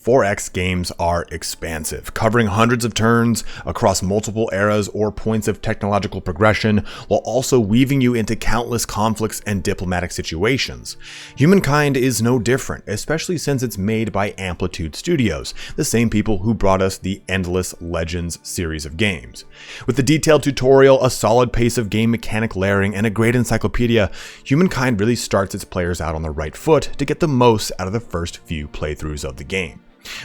4X games are expansive, covering hundreds of turns across multiple eras or points of technological progression, while also weaving you into countless conflicts and diplomatic situations. Humankind is no different, especially since it's made by Amplitude Studios, the same people who brought us the Endless Legends series of games. With a detailed tutorial, a solid pace of game mechanic layering, and a great encyclopedia, Humankind really starts its players out on the right foot to get the most out of the first few playthroughs of the game.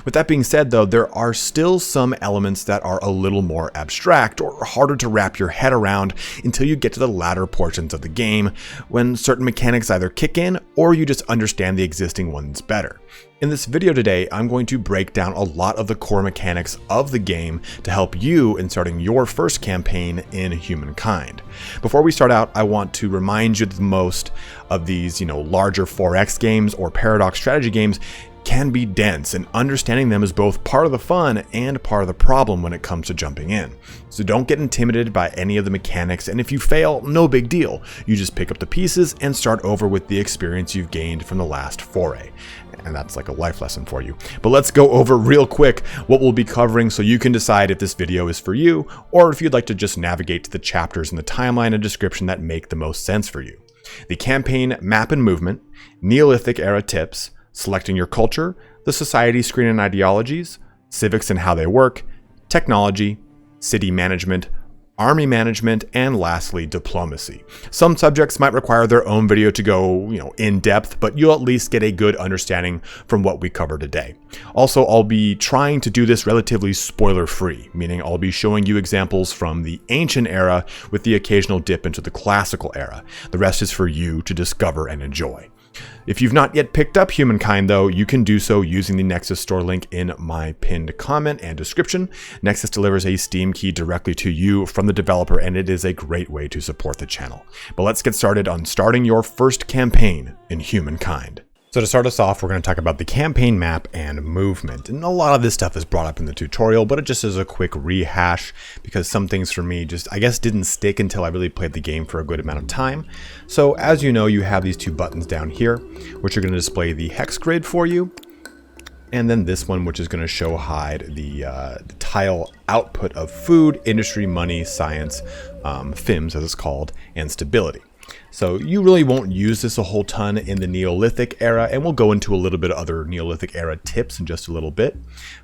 With that being said though, there are still some elements that are a little more abstract or harder to wrap your head around until you get to the latter portions of the game, when certain mechanics either kick in or you just understand the existing ones better. In this video today, I'm going to break down a lot of the core mechanics of the game to help you in starting your first campaign in Humankind. Before we start out, I want to remind you that most of these, larger 4X games or paradox strategy games can be dense, and understanding them is both part of the fun and part of the problem when it comes to jumping in. So don't get intimidated by any of the mechanics, and if you fail, no big deal. You just pick up the pieces and start over with the experience you've gained from the last foray. And that's like a life lesson for you. But let's go over real quick what we'll be covering so you can decide if this video is for you, or if you'd like to just navigate to the chapters in the timeline and description that make the most sense for you. The campaign map and movement, Neolithic Era tips, selecting your culture, the society screen and ideologies, civics and how they work, technology, city management, army management, and lastly, diplomacy. Some subjects might require their own video to go, in depth, but you'll at least get a good understanding from what we cover today. Also, I'll be trying to do this relatively spoiler-free, meaning I'll be showing you examples from the ancient era with the occasional dip into the classical era. The rest is for you to discover and enjoy. If you've not yet picked up Humankind though, you can do so using the Nexus Store link in my pinned comment and description. Nexus delivers a Steam key directly to you from the developer, and it is a great way to support the channel. But let's get started on starting your first campaign in Humankind. So to start us off, we're going to talk about the campaign map and movement. And a lot of this stuff is brought up in the tutorial, but it just is a quick rehash because some things for me just, didn't stick until I really played the game for a good amount of time. So as you know, you have these two buttons down here, which are going to display the hex grid for you. And then this one, which is going to hide the tile output of food, industry, money, science, FIMS as it's called, and stability. So you really won't use this a whole ton in the Neolithic era, and we'll go into a little bit of other Neolithic era tips in just a little bit.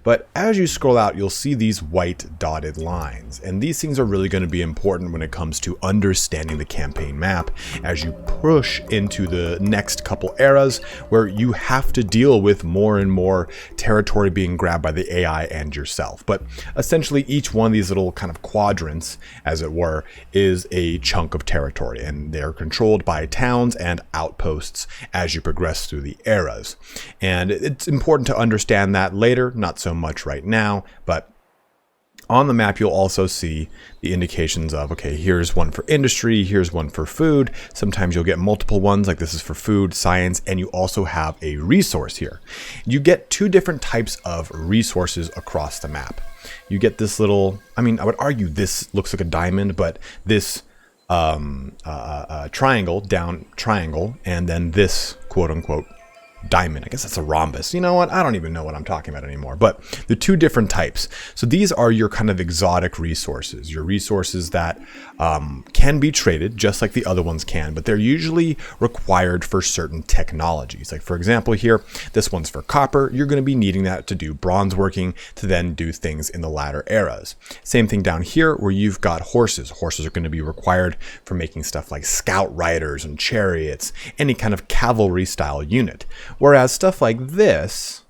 But as you scroll out, you'll see these white dotted lines, and these things are really going to be important when it comes to understanding the campaign map as you push into the next couple eras where you have to deal with more and more territory being grabbed by the AI and yourself. But essentially each one of these little kind of quadrants, as it were, is a chunk of territory, and they're controlled by towns and outposts as you progress through the eras. And it's important to understand that later, not so much right now, but on the map you'll also see the indications of, okay, here's one for industry, here's one for food. Sometimes you'll get multiple ones, like this is for food, science, and you also have a resource here. You get two different types of resources across the map. You get this little, I would argue this looks like a diamond, but this triangle, down triangle, and then this quote unquote diamond. I guess that's a rhombus. You know what? I don't even know what I'm talking about anymore, but the two different types. So these are your kind of exotic resources, your resources that can be traded just like the other ones can, but they're usually required for certain technologies. Like for example here, this one's for copper. You're going to be needing that to do bronze working to then do things in the latter eras. Same thing down here where you've got horses. Horses are going to be required for making stuff like scout riders and chariots, any kind of cavalry style unit. Whereas stuff like this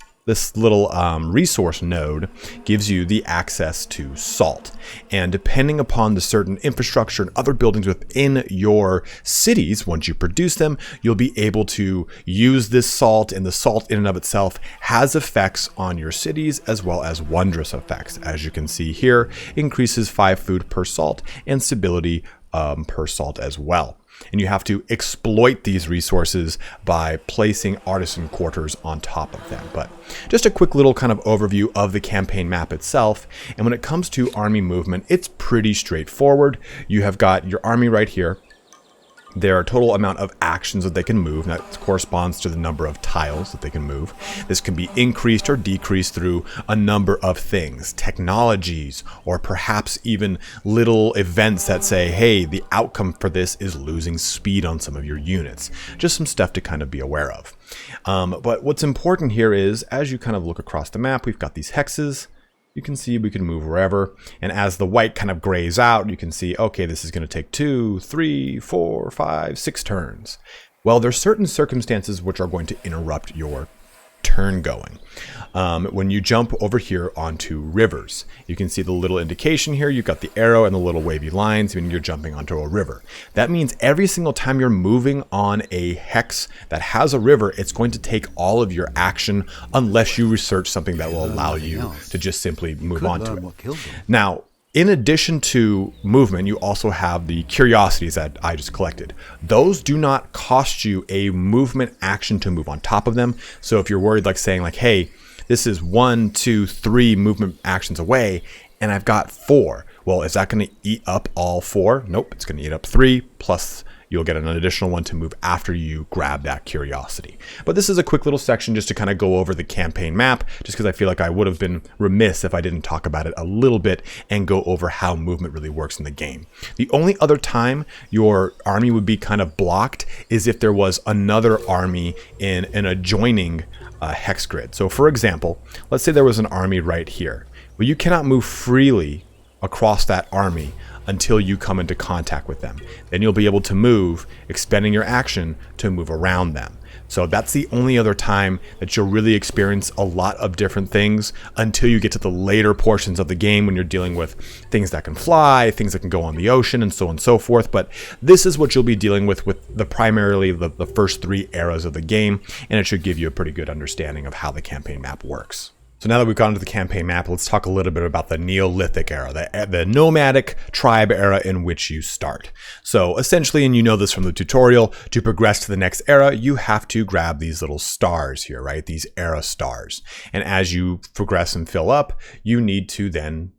little resource node gives you the access to salt. And depending upon the certain infrastructure and other buildings within your cities, once you produce them, you'll be able to use this salt, and the salt in and of itself has effects on your cities as well as wondrous effects. As you can see here, increases 5 food per salt and stability per salt as well. And you have to exploit these resources by placing artisan quarters on top of them. But just a quick little kind of overview of the campaign map itself. And when it comes to army movement, it's pretty straightforward. You have got your army right here. their total amount of actions that they can move. That corresponds to the number of tiles that they can move. This can be increased or decreased through a number of things, technologies, or perhaps even little events that say, hey, the outcome for this is losing speed on some of your units. Just some stuff to kind of be aware of. But what's important here is, as you kind of look across the map, we've got these hexes. You can see we can move wherever, and as the white kind of grays out, you can see, okay, this is going to take 2, 3, 4, 5, 6 turns. Well, there's certain circumstances which are going to interrupt your turn going. When you jump over here onto rivers, you can see the little indication here. You've got the arrow and the little wavy lines when you're jumping onto a river. That means every single time you're moving on a hex that has a river, it's going to take all of your action unless you research something that will allow you to just simply move on to it. Now, in addition to movement, you also have the curiosities that I just collected. Those do not cost you a movement action to move on top of them. So if you're worried, like saying like, hey, this is 1, 2, 3 movement actions away, and I've got 4. Well, is that going to eat up all 4? Nope, it's going to eat up 3, plus you'll get an additional one to move after you grab that curiosity. But this is a quick little section just to kind of go over the campaign map, just because I feel like I would have been remiss if I didn't talk about it a little bit and go over how movement really works in the game. The only other time your army would be kind of blocked is if there was another army in an adjoining hex grid. So for example, let's say there was an army right here. Well, you cannot move freely across that army until you come into contact with them. Then you'll be able to move, expending your action to move around them. So that's the only other time that you'll really experience a lot of different things until you get to the later portions of the game when you're dealing with things that can fly, things that can go on the ocean, and so on and so forth. But this is what you'll be dealing with the primarily the first 3 eras of the game, and it should give you a pretty good understanding of how the campaign map works. So now that we've gone into the campaign map, let's talk a little bit about the Neolithic Era, the nomadic tribe era in which you start. So essentially, and you know this from the tutorial, to progress to the next era, you have to grab these little stars here, right? These era stars. And as you progress and fill up, you need to then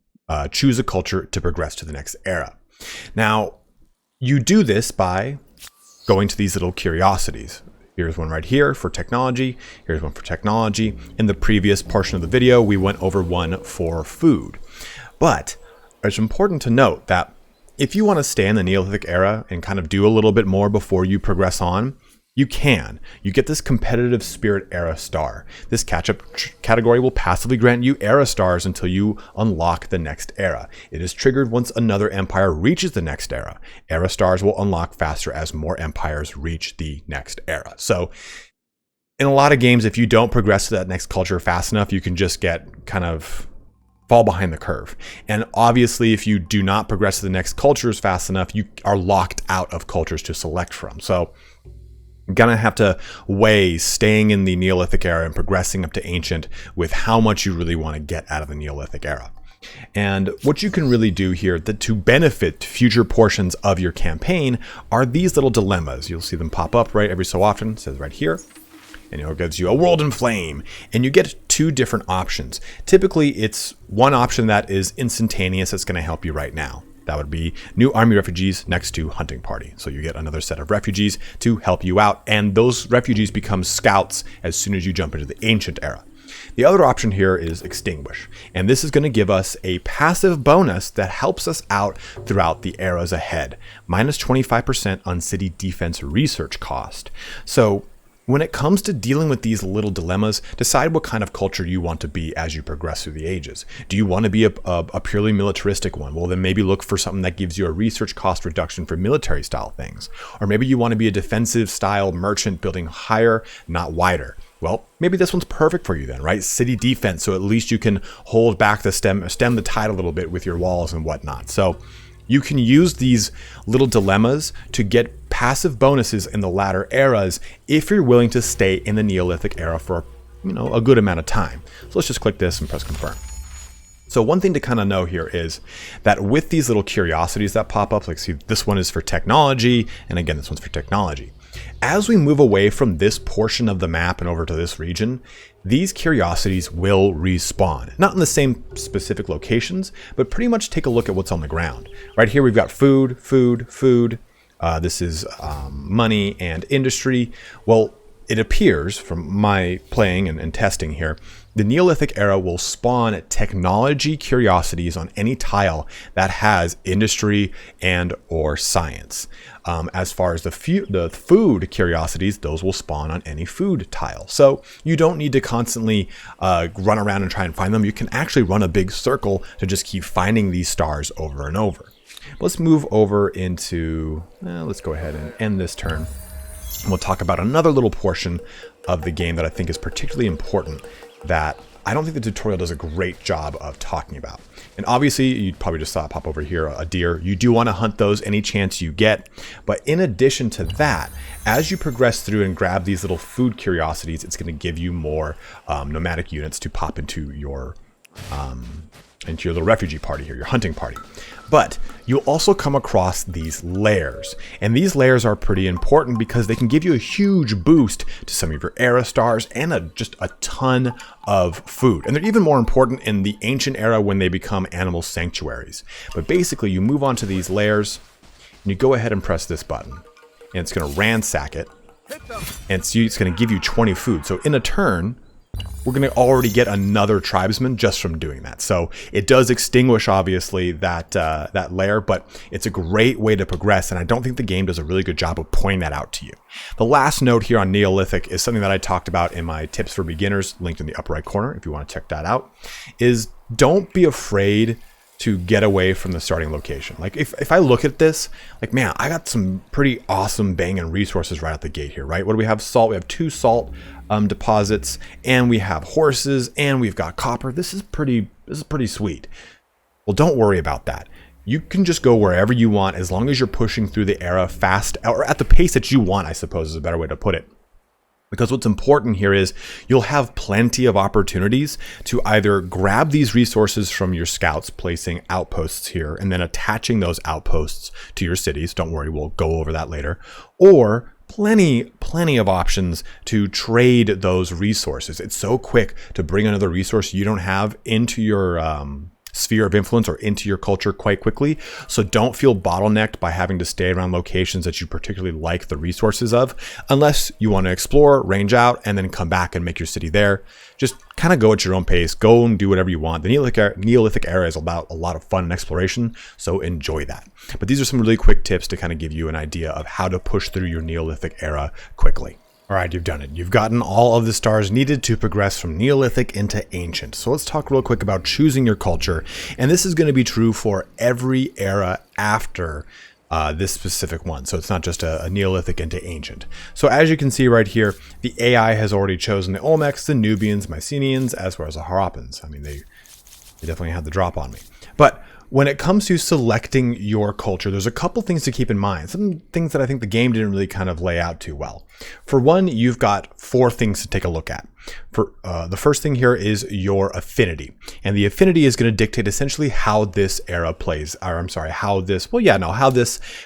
choose a culture to progress to the next era. Now, you do this by going to these little curiosities. Here's one right here for technology. Here's one for technology. In the previous portion of the video, we went over one for food. But it's important to note that if you want to stay in the Neolithic era and kind of do a little bit more before you progress on, you can. You get this competitive spirit era star. This catch-up category will passively grant you era stars until you unlock the next era. It is triggered once another empire reaches the next era. Era stars will unlock faster as more empires reach the next era. So in a lot of games, if you don't progress to that next culture fast enough, you can just get kind of fall behind the curve. And obviously, if you do not progress to the next cultures fast enough, you are locked out of cultures to select from. So you're gonna have to weigh staying in the Neolithic era and progressing up to ancient with how much you really want to get out of the Neolithic era. And what you can really do here to benefit future portions of your campaign are these little dilemmas. You'll see them pop up right every so often. It says right here. And it gives you a world in flame, and you get 2 different options. Typically, it's one option that is instantaneous that's going to help you right now. That would be new army refugees next to hunting party. So you get another set of refugees to help you out, and those refugees become scouts as soon as you jump into the ancient era. The other option here is extinguish, and this is going to give us a passive bonus that helps us out throughout the eras ahead, minus 25% on city defense research cost. So when it comes to dealing with these little dilemmas, decide what kind of culture you want to be as you progress through the ages. Do you want to be a purely militaristic one? Well, then maybe look for something that gives you a research cost reduction for military style things. Or maybe you want to be a defensive style merchant building higher, not wider. Well, maybe this one's perfect for you then, right? City defense, so at least you can hold back the stem the tide a little bit with your walls and whatnot. So you can use these little dilemmas to get passive bonuses in the latter eras if you're willing to stay in the Neolithic era for, a good amount of time. So let's just click this and press confirm. So one thing to kind of know here is that with these little curiosities that pop up, like see this one is for technology, and again this one's for technology. As we move away from this portion of the map and over to this region, these curiosities will respawn. Not in the same specific locations, but pretty much take a look at what's on the ground. Right here we've got food, food, food. This is money and industry. Well, it appears from my playing and testing here, the Neolithic era will spawn technology curiosities on any tile that has industry and or science. As far as the food curiosities, those will spawn on any food tile. So you don't need to constantly run around and try and find them. You can actually run a big circle to just keep finding these stars over and over. Let's move over into, let's go ahead and end this turn. And we'll talk about another little portion of the game that I think is particularly important that I don't think the tutorial does a great job of talking about. And obviously, you probably just saw it pop over here, a deer. You do want to hunt those any chance you get. But in addition to that, as you progress through and grab these little food curiosities, it's going to give you more nomadic units to pop into your little refugee party here, your hunting party. But you'll also come across these layers, and these layers are pretty important because they can give you a huge boost to some of your era stars and just a ton of food. And they're even more important in the ancient era when they become animal sanctuaries. But basically, you move on to these layers, and you go ahead and press this button, and it's going to ransack it, and so it's going to give you 20 food. So in a turn, we're going to already get another tribesman just from doing that. So it does extinguish, obviously, that layer, but it's a great way to progress, and I don't think the game does a really good job of pointing that out to you. The last note here on Neolithic is something that I talked about in my tips for beginners, linked in the upper right corner if you want to check that out, is don't be afraid to get away from the starting location. Like if I look at this, like, man, I got some pretty awesome banging resources right out the gate here, right? What do we have? Salt. We have 2 salt deposits, and we have horses, and we've got copper. This is pretty sweet. Well, don't worry about that. You can just go wherever you want as long as you're pushing through the era fast, or at the pace that you want, I suppose is a better way to put it. Because what's important here is you'll have plenty of opportunities to either grab these resources from your scouts, placing outposts here, and then attaching those outposts to your cities. Don't worry, we'll go over that later. Or plenty of options to trade those resources. It's so quick to bring another resource you don't have into your sphere of influence or into your culture quite quickly. So don't feel bottlenecked by having to stay around locations that you particularly like the resources of, unless you want to explore, range out, and then come back and make your city there. Just kind of go at your own pace, go and do whatever you want. The Neolithic era is about a lot of fun and exploration, so enjoy that. But these are some really quick tips to kind of give you an idea of how to push through your Neolithic era quickly. All right, you've done it. You've gotten all of the stars needed to progress from Neolithic into Ancient. So let's talk real quick about choosing your culture. And this is going to be true for every era after this specific one. So it's not just a Neolithic into Ancient. So as you can see right here, the AI has already chosen the Olmecs, the Nubians, Mycenaeans, as well as the Harappans. I mean, they definitely had the drop on me. But when it comes to selecting your culture, there's a couple things to keep in mind. Some things that I think the game didn't really kind of lay out too well. For one, you've got 4 things to take a look at. For the first thing here is your affinity. And the affinity is going to dictate essentially how this era plays, or I'm sorry, how this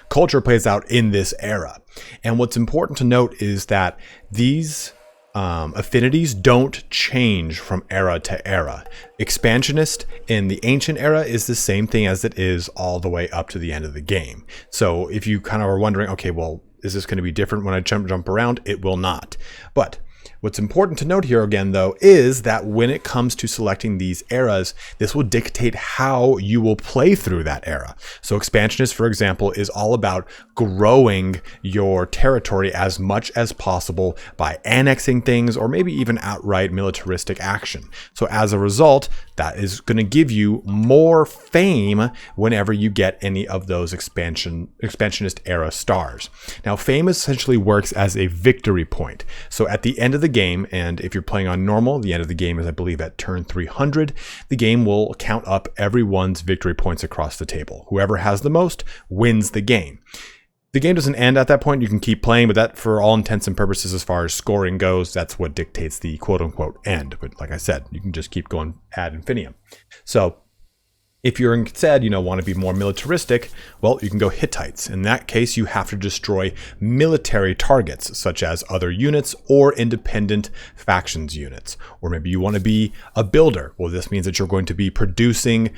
culture plays out in this era. And what's important to note is that these affinities don't change from era to era. Expansionist in the ancient era is the same thing as it is all the way up to the end of the game. So if you kind of are wondering, okay, well, is this going to be different when I jump around? It will not. But what's important to note here again, though, is that when it comes to selecting these eras, this will dictate how you will play through that era. So Expansionist, for example, is all about growing your territory as much as possible by annexing things or maybe even outright militaristic action. So as a result, that is going to give you more fame whenever you get any of those expansionist era stars. Now, fame essentially works as a victory point. So at the end of the game, and if you're playing on normal, the end of the game is, I believe, at turn 300, the game will count up everyone's victory points across the table. Whoever has the most wins the game. The game doesn't end at that point. You can keep playing, but that, for all intents and purposes, as far as scoring goes, that's what dictates the quote-unquote end. But like I said, you can just keep going ad infinitum. So If you're instead, want to be more militaristic, well, you can go Hittites. In that case, you have to destroy military targets, such as other units or independent factions units. Or maybe you want to be a builder. Well, this means that you're going to be producing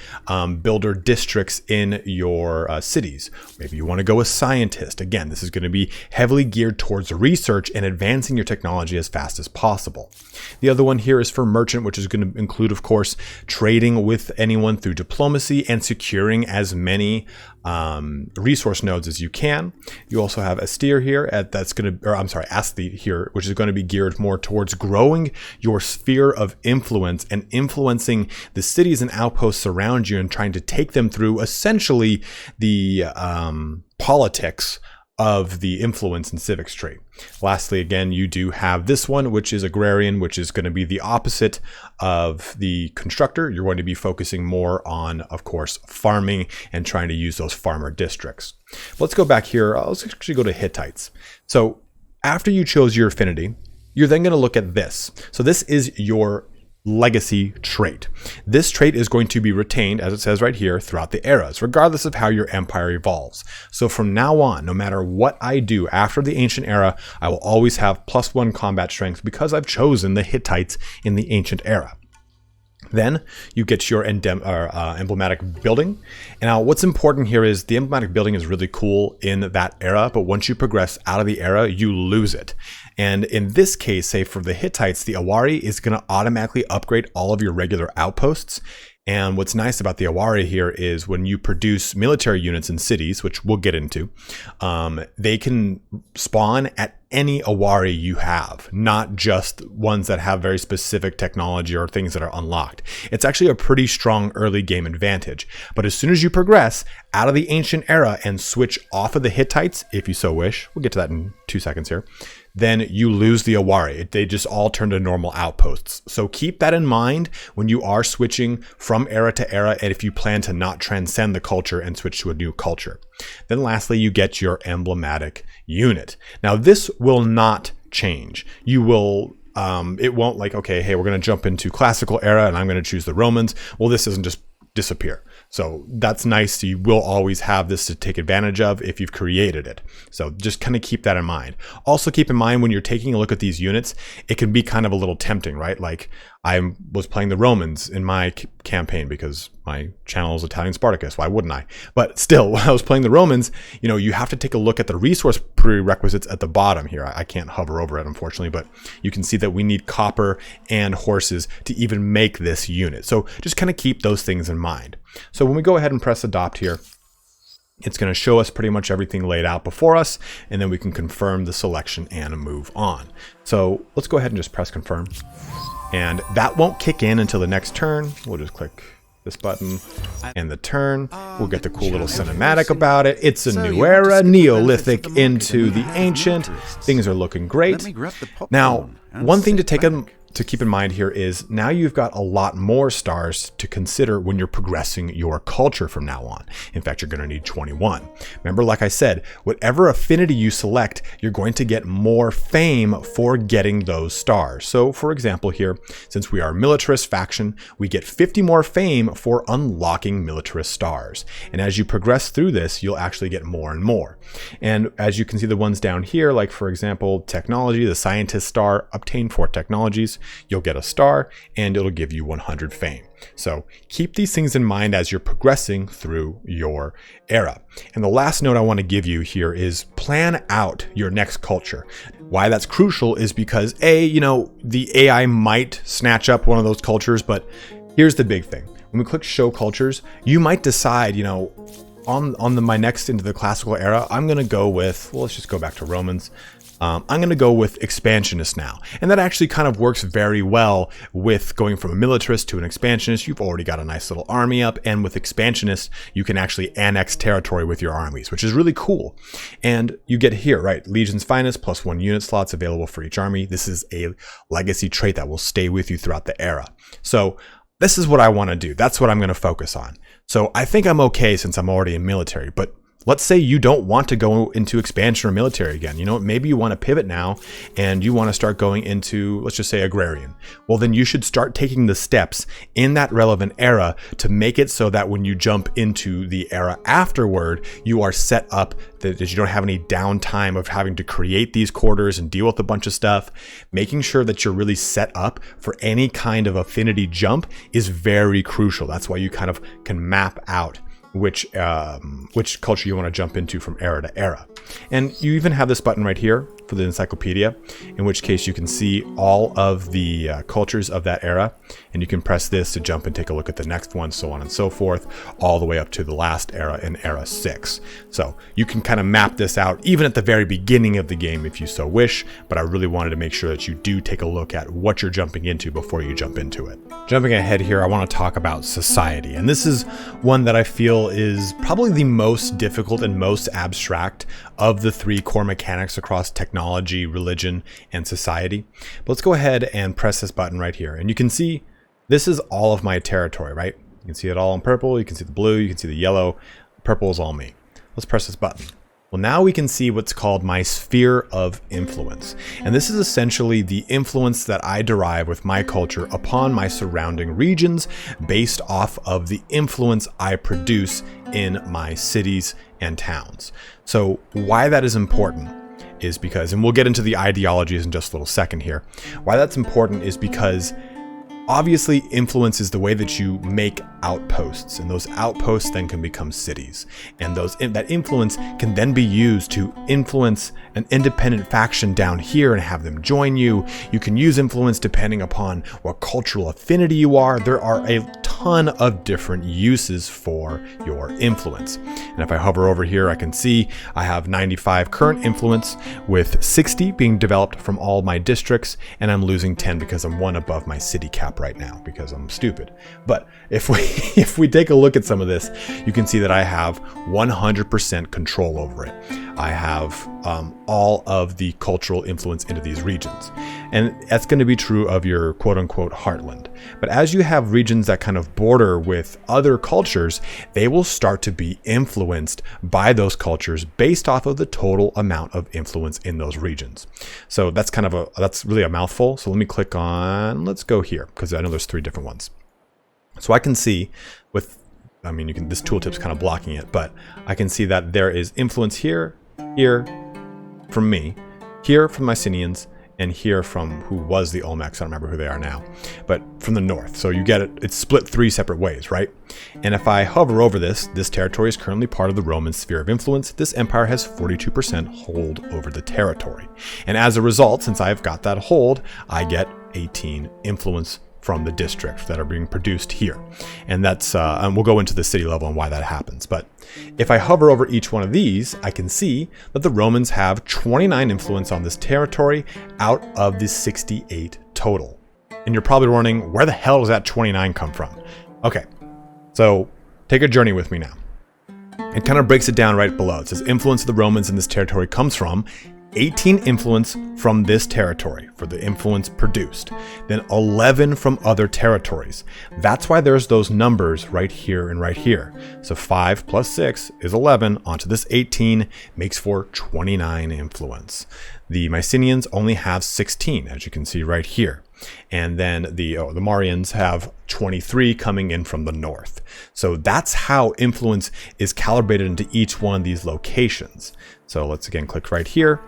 builder districts in your cities. Maybe you want to go a scientist. Again, this is going to be heavily geared towards research and advancing your technology as fast as possible. The other one here is for merchant, which is going to include, of course, trading with anyone through diplomacy and securing as many resource nodes as you can. You also have Astir here Asthi here, which is going to be geared more towards growing your sphere of influence and influencing the cities and outposts around you and trying to take them through essentially the politics of the influence and civics tree. Lastly, again, you do have this one, which is agrarian, which is going to be the opposite of the constructor. You're going to be focusing more on, of course, farming and trying to use those farmer districts. Let's go back here. Let's actually go to Hittites. So after you chose your affinity, you're then going to look at this. So this is your legacy trait. This trait is going to be retained, as it says right here, throughout the eras, regardless of how your empire evolves. So from now on, no matter what I do after the ancient era, I will always have +1 combat strength because I've chosen the Hittites in the ancient era. Then you get your emblematic building. And now what's important here is the emblematic building is really cool in that era, but once you progress out of the era, you lose it. And in this case, say for the Hittites, the Awari is going to automatically upgrade all of your regular outposts. And what's nice about the Awari here is when you produce military units in cities, which we'll get into, they can spawn at any Awari you have, not just ones that have very specific technology or things that are unlocked. It's actually a pretty strong early game advantage. But as soon as you progress out of the ancient era and switch off of the Hittites, if you so wish, we'll get to that in 2 seconds here, then you lose the Awari. They just all turn to normal outposts. So keep that in mind when you are switching from era to era and if you plan to not transcend the culture and switch to a new culture. Then lastly, you get your emblematic unit. Now this will not change. You will it won't like, okay, hey, we're going to jump into classical era and I'm going to choose the Romans. Well, this doesn't just disappear. So that's nice. You will always have this to take advantage of if you've created it. So just kind of keep that in mind. Also keep in mind when you're taking a look at these units, it can be kind of a little tempting, right? Like I was playing the Romans in my campaign because my channel is Italian Spartacus. Why wouldn't I? But still, when I was playing the Romans, you have to take a look at the resource prerequisites at the bottom here. I can't hover over it, unfortunately, but you can see that we need copper and horses to even make this unit. So just kind of keep those things in mind. So when we go ahead and press adopt here, it's going to show us pretty much everything laid out before us, and then we can confirm the selection and move on. So let's go ahead and just press confirm. And that won't kick in until the next turn. We'll just click this button and the turn. We'll get the cool little cinematic about it. It's a new era, Neolithic into the ancient. Things are looking great. Now, one thing to keep in mind here is now you've got a lot more stars to consider when you're progressing your culture from now on. In fact, you're going to need 21. Remember, like I said, whatever affinity you select, you're going to get more fame for getting those stars. So for example here, since we are a militarist faction, we get 50 more fame for unlocking militarist stars. And as you progress through this, you'll actually get more and more. And as you can see the ones down here, like for example, technology, the scientist star, obtain 4 technologies. You'll get a star and it'll give you 100 fame. So keep these things in mind as you're progressing through your era. And the last note I want to give you here is plan out your next culture. Why that's crucial is because the AI might snatch up one of those cultures, but here's the big thing. When we click show cultures, you might decide, on my next into the classical era, I'm going to go with, well, let's just go back to Romans. I'm going to go with expansionist now. And that actually kind of works very well with going from a militarist to an expansionist. You've already got a nice little army up. And with expansionist, you can actually annex territory with your armies, which is really cool. And you get here, right? Legion's Finest, +1 unit slots available for each army. This is a legacy trait that will stay with you throughout the era. So this is what I want to do. That's what I'm going to focus on. So I think I'm okay since I'm already in military, but let's say you don't want to go into expansion or military again. You know, maybe you want to pivot now and you want to start going into, let's just say, agrarian. Well, then you should start taking the steps in that relevant era to make it so that when you jump into the era afterward, you are set up that you don't have any downtime of having to create these quarters and deal with a bunch of stuff. Making sure that you're really set up for any kind of affinity jump is very crucial. That's why you kind of can map out which culture you want to jump into from era to era. And you even have this button right here for the encyclopedia, in which case you can see all of the cultures of that era, and you can press this to jump and take a look at the next one, so on and so forth, all the way up to the last era in era 6. So you can kind of map this out even at the very beginning of the game if you so wish, but I really wanted to make sure that you do take a look at what you're jumping into before you jump into it. Jumping ahead here, I want to talk about society, and this is one that I feel is probably the most difficult and most abstract of the 3 core mechanics across technology, religion, and society. But let's go ahead and press this button right here, and you can see this is all of my territory, right? You can see it all in purple, you can see the blue, you can see the yellow. Purple is all me. Let's press this button. Well, now we can see what's called my sphere of influence. And this is essentially the influence that I derive with my culture upon my surrounding regions based off of the influence I produce in my cities and towns. So why that is important is because, and we'll get into the ideologies in just a little second here, why that's important is because obviously, influence is the way that you make outposts, and those outposts then can become cities. And that influence can then be used to influence an independent faction down here and have them join you. You can use influence depending upon what cultural affinity you are. There are a ton of different uses for your influence. And if I hover over here, I can see I have 95 current influence, with 60 being developed from all my districts, and I'm losing 10 because I'm 1 above my city cap right now because I'm stupid. But if we take a look at some of this, you can see that I have 100% control over it. I have all of the cultural influence into these regions. And that's going to be true of your quote unquote heartland. But as you have regions that kind of border with other cultures, they will start to be influenced by those cultures based off of the total amount of influence in those regions. So that's that's really a mouthful. So let me click on, let's go here, because I know there's 3 different ones. So I can see this tooltip's kind of blocking it, but I can see that there is influence here from me, here from Mycenaeans, and here from who was the Olmecs. I don't remember who they are now, but from the north. So you get it, it's split 3 separate ways, right? And if I hover over this territory is currently part of the Roman sphere of influence. This empire has 42% hold over the territory. And as a result, since I've got that hold, I get 18 influence from the districts that are being produced here. And that's, and we'll go into the city level and why that happens. But if I hover over each one of these, I can see that the Romans have 29 influence on this territory out of the 68 total. And you're probably wondering, where the hell does that 29 come from? Okay, so take a journey with me now. It kind of breaks it down right below. It says influence of the Romans in this territory comes from 18 influence from this territory for the influence produced, then 11 from other territories. That's why there's those numbers right here and right here. So 5 plus 6 is 11, onto this 18 makes for 29 influence. The Mycenaeans only have 16, as you can see right here. And then the Marians have 23 coming in from the north. So that's how influence is calibrated into each one of these locations. So let's again click right here.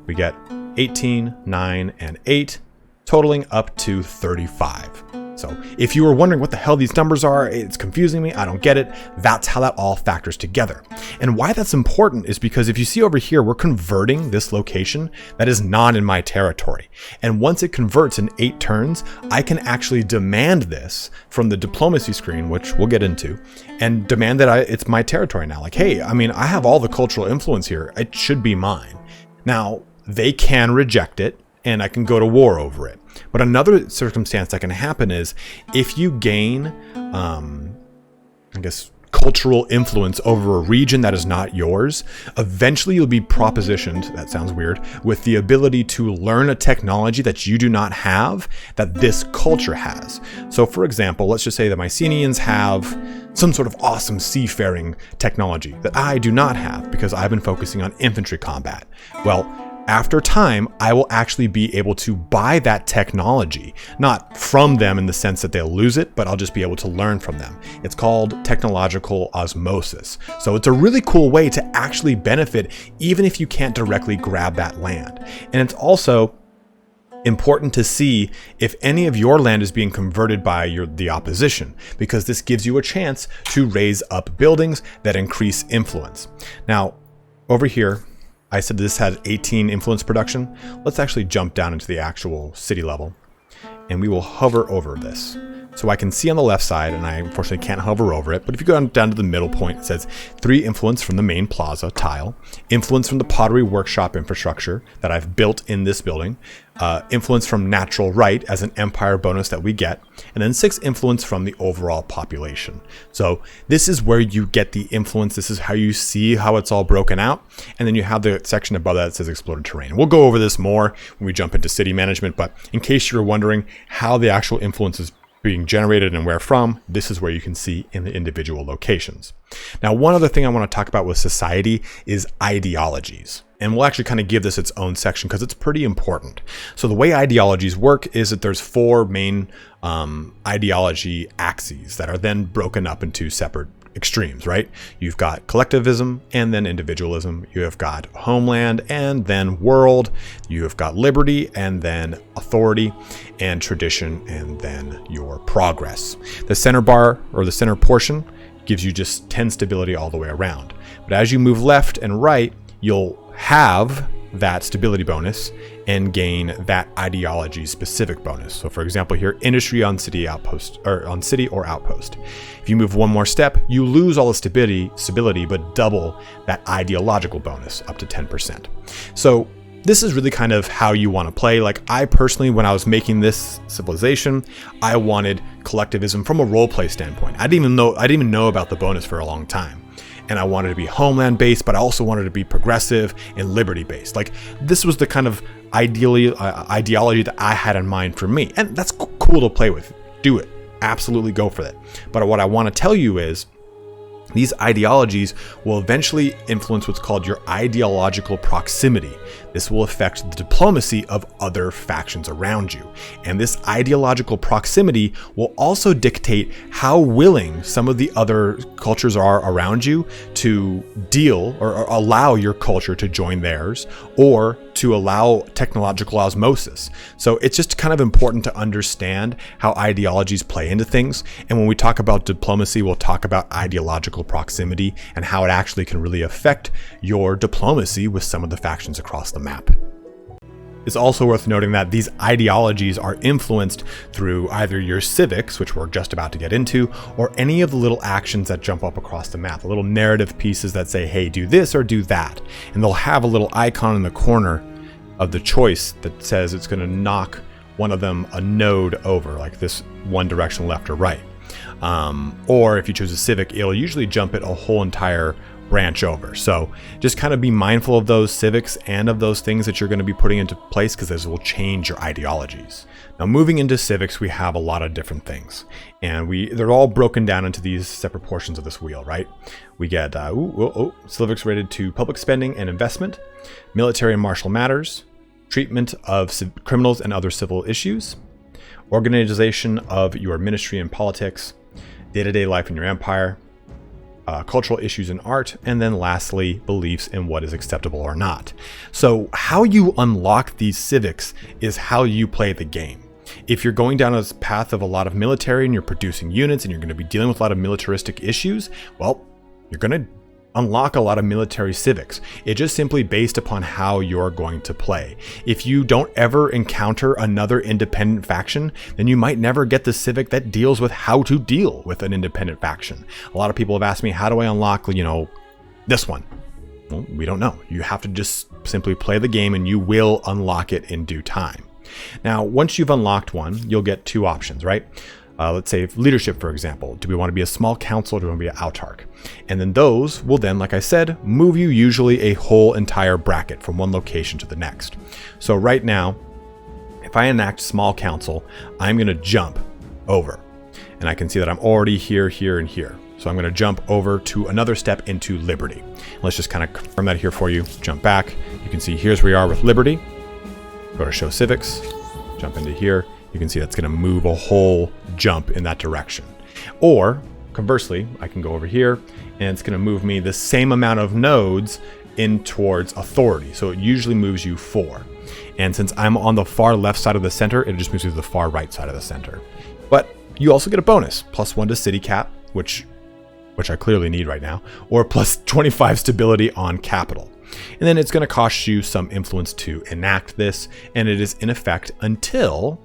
We get 18, 9, and 8, totaling up to 35. So if you were wondering what the hell these numbers are, it's confusing me, I don't get it, that's how that all factors together. And why that's important is because if you see over here, we're converting this location that is not in my territory. And once it converts in 8 turns, I can actually demand this from the diplomacy screen, which we'll get into, and demand that it's my territory now. Like, hey, I have all the cultural influence here, it should be mine. Now, they can reject it, and I can go to war over it. But another circumstance that can happen is if you gain, cultural influence over a region that is not yours, eventually you'll be propositioned, that sounds weird, with the ability to learn a technology that you do not have, that this culture has. So for example, let's just say the Mycenaeans have some sort of awesome seafaring technology that I do not have because I've been focusing on infantry combat. Well, after time, I will actually be able to buy that technology, not from them in the sense that they'll lose it, but I'll just be able to learn from them. It's called technological osmosis. So it's a really cool way to actually benefit even if you can't directly grab that land. And it's also important to see if any of your land is being converted by the opposition, because this gives you a chance to raise up buildings that increase influence. Now, over here, I said this had 18 influence production. Let's actually jump down into the actual city level, and we will hover over this. So I can see on the left side, and I unfortunately can't hover over it, but if you go down to the middle point, it says 3 influence from the main plaza tile, influence from the pottery workshop infrastructure that I've built in this building, influence from natural right as an empire bonus that we get, and then 6 influence from the overall population. So this is where you get the influence. This is how you see how it's all broken out. And then you have the section above that says explored terrain. We'll go over this more when we jump into city management, but in case you're wondering how the actual influence is being generated and where from, this is where you can see in the individual locations. Now, one other thing I want to talk about with society is ideologies. And we'll actually kind of give this its own section because it's pretty important. So the way ideologies work is that there's 4 main ideology axes that are then broken up into separate extremes, right? You've got collectivism and then individualism. You have got homeland and then world. You have got liberty and then authority, and tradition and then your progress. The center bar, or the center portion, gives you just 10 stability all the way around. But as you move left and right, you'll have that stability bonus and gain that ideology specific bonus. So for example here, industry on city outpost, or on city or outpost. If you move one more step, you lose all the stability, but double that ideological bonus up to 10%. So this is really kind of how you want to play. Like I personally, when I was making this civilization, I wanted collectivism from a roleplay standpoint. I didn't even know about the bonus for a long time. And I wanted to be homeland based, but I also wanted to be progressive and liberty based. Like this was the kind of ideology that I had in mind for me. And that's cool to play with. Do it. Absolutely go for that. But what I want to tell you is these ideologies will eventually influence what's called your ideological proximity. This will affect the diplomacy of other factions around you. And this ideological proximity will also dictate how willing some of the other cultures are around you to deal or allow your culture to join theirs, or to allow technological osmosis. So it's just kind of important to understand how ideologies play into things. And when we talk about diplomacy, we'll talk about ideological proximity and how it actually can really affect your diplomacy with some of the factions across the map. It's also worth noting that these ideologies are influenced through either your civics, which we're just about to get into, or any of the little actions that jump up across the map, the little narrative pieces that say, hey, do this or do that. And they'll have a little icon in the corner of the choice that says it's going to knock one of them a node over, like this one direction left or right. Or if you choose a civic, it'll usually jump it a whole entire branch over. So just kind of be mindful of those civics and of those things that you're going to be putting into place, because this will change your ideologies. Now, moving into civics, we have a lot of different things, and they're all broken down into these separate portions of this wheel, right? We get civics related to public spending and investment, military and martial matters, treatment of criminals and other civil issues, organization of your ministry and politics, day-to-day life in your empire, cultural issues in art, and then lastly, beliefs in what is acceptable or not. So how you unlock these civics is how you play the game. If you're going down a path of a lot of military and you're producing units and you're going to be dealing with a lot of militaristic issues, well, you're going to unlock a lot of military civics. It's just simply based upon how you're going to play. If you don't ever encounter another independent faction, then you might never get the civic that deals with how to deal with an independent faction. A lot of people have asked me, how do I unlock, this one? Well, we don't know. You have to just simply play the game and you will unlock it in due time. Now, once you've unlocked one, you'll get 2 options, right? let's say leadership, for example. Do we want to be a small council or do we want to be an autarch? And then those will then, like I said, move you usually a whole entire bracket from one location to the next. So right now, if I enact small council, I'm going to jump over. And I can see that I'm already here, here, and here. So I'm going to jump over to another step into Liberty. Let's just kind of confirm that here for you. Jump back. You can see here's where we are with Liberty. Go to Show Civics. Jump into here. You can see that's going to move a whole jump in that direction. Or conversely, I can go over here and it's going to move me the same amount of nodes in towards authority. So it usually moves you 4. And since I'm on the far left side of the center, it just moves you to the far right side of the center. But you also get a bonus, +1 to city cap, which I clearly need right now, or +25 stability on capital. And then it's going to cost you some influence to enact this, and it is in effect until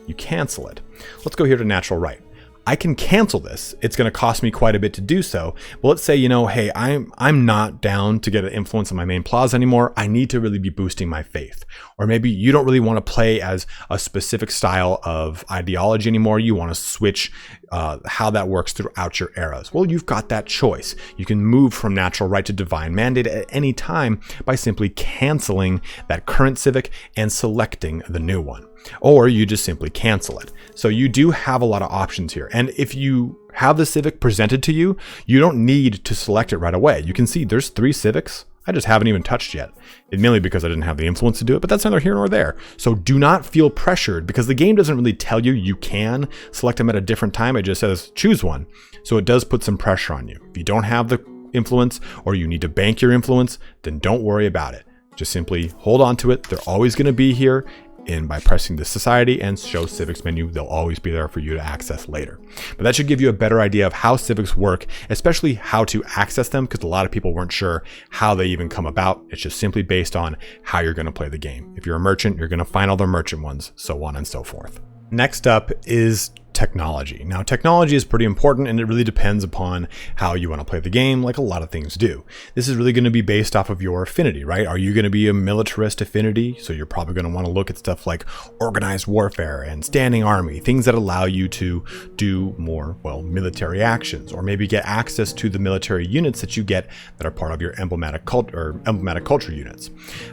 you cancel it. Let's go here to natural right. I can cancel this. It's going to cost me quite a bit to do so. But let's say, hey, I'm not down to get an influence on my main plaza anymore. I need to really be boosting my faith. Or maybe you don't really want to play as a specific style of ideology anymore. You want to switch how that works throughout your eras. Well, you've got that choice. You can move from natural right to divine mandate at any time by simply canceling that current civic and selecting the new one. Or you just simply cancel it. So you do have a lot of options here. And if you have the civic presented to you, you don't need to select it right away. You can see there's 3 civics. I just haven't even touched yet. It's mainly because I didn't have the influence to do it, but that's neither here nor there. So do not feel pressured because the game doesn't really tell you you can select them at a different time. It just says choose one. So it does put some pressure on you. If you don't have the influence or you need to bank your influence, then don't worry about it. Just simply hold on to it. They're always going to be here. And by pressing the society and show civics menu, they'll always be there for you to access later. But that should give you a better idea of how civics work, especially how to access them, because a lot of people weren't sure how they even come about. It's just simply based on how you're going to play the game. If you're a merchant, you're going to find all the merchant ones, so on and so forth. Next up is technology. Now, technology is pretty important and it really depends upon how you want to play the game, like a lot of things do. This is really going to be based off of your affinity, right? Are you going to be a militarist affinity? So you're probably going to want to look at stuff like organized warfare and standing army, things that allow you to do more, military actions, or maybe get access to the military units that you get that are part of your emblematic culture units.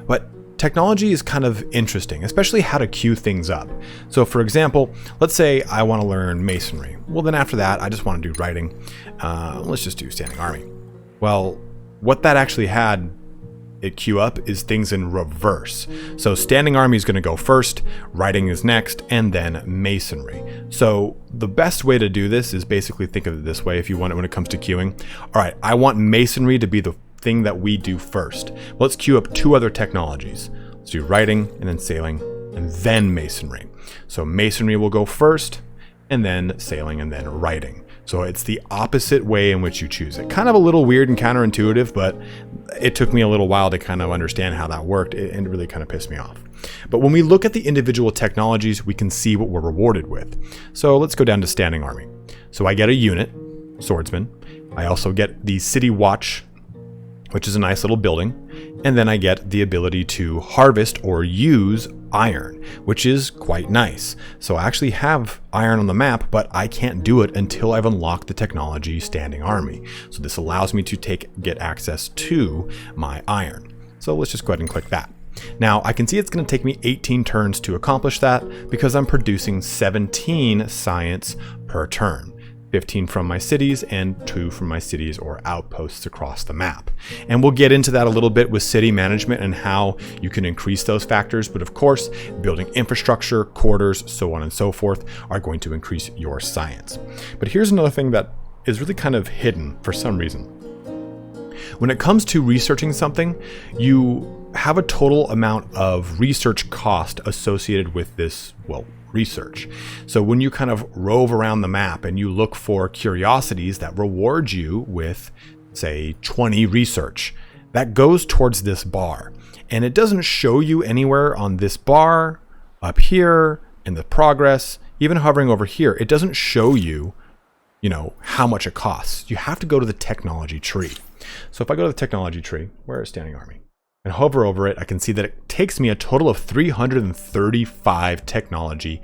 But technology is kind of interesting, especially how to queue things up. So for example, let's say I want to learn masonry. Well, then after that, I just want to do writing. Let's just do standing army. Well, what that actually had it queue up is things in reverse. So standing army is going to go first, writing is next, and then masonry. So the best way to do this is basically think of it this way if you want it when it comes to queuing. All right, I want masonry to be the thing that we do first. Let's queue up 2 other technologies. Let's do writing and then sailing and then masonry. So masonry will go first and then sailing and then writing. So it's the opposite way in which you choose it. Kind of a little weird and counterintuitive, but it took me a little while to kind of understand how that worked and it really kind of pissed me off. But when we look at the individual technologies, we can see what we're rewarded with. So let's go down to standing army. So I get a unit, swordsman. I also get the city watch, which is a nice little building. And then I get the ability to harvest or use iron, which is quite nice. So I actually have iron on the map, but I can't do it until I've unlocked the technology standing army. So this allows me to get access to my iron. So let's just go ahead and click that. Now I can see it's going to take me 18 turns to accomplish that because I'm producing 17 science per turn. 15 from my cities and 2 from my cities or outposts across the map. And we'll get into that a little bit with city management and how you can increase those factors. But of course, building infrastructure, quarters, so on and so forth are going to increase your science. But here's another thing that is really kind of hidden for some reason. When it comes to researching something, you have a total amount of research cost associated with this, research. So when you kind of rove around the map and you look for curiosities that reward you with, say, 20 research, that goes towards this bar. And it doesn't show you anywhere on this bar, up here, in the progress, even hovering over here. It doesn't show you, how much it costs. You have to go to the technology tree. So if I go to the technology tree, where is standing army? and hover over it, I can see that it takes me a total of 335 technology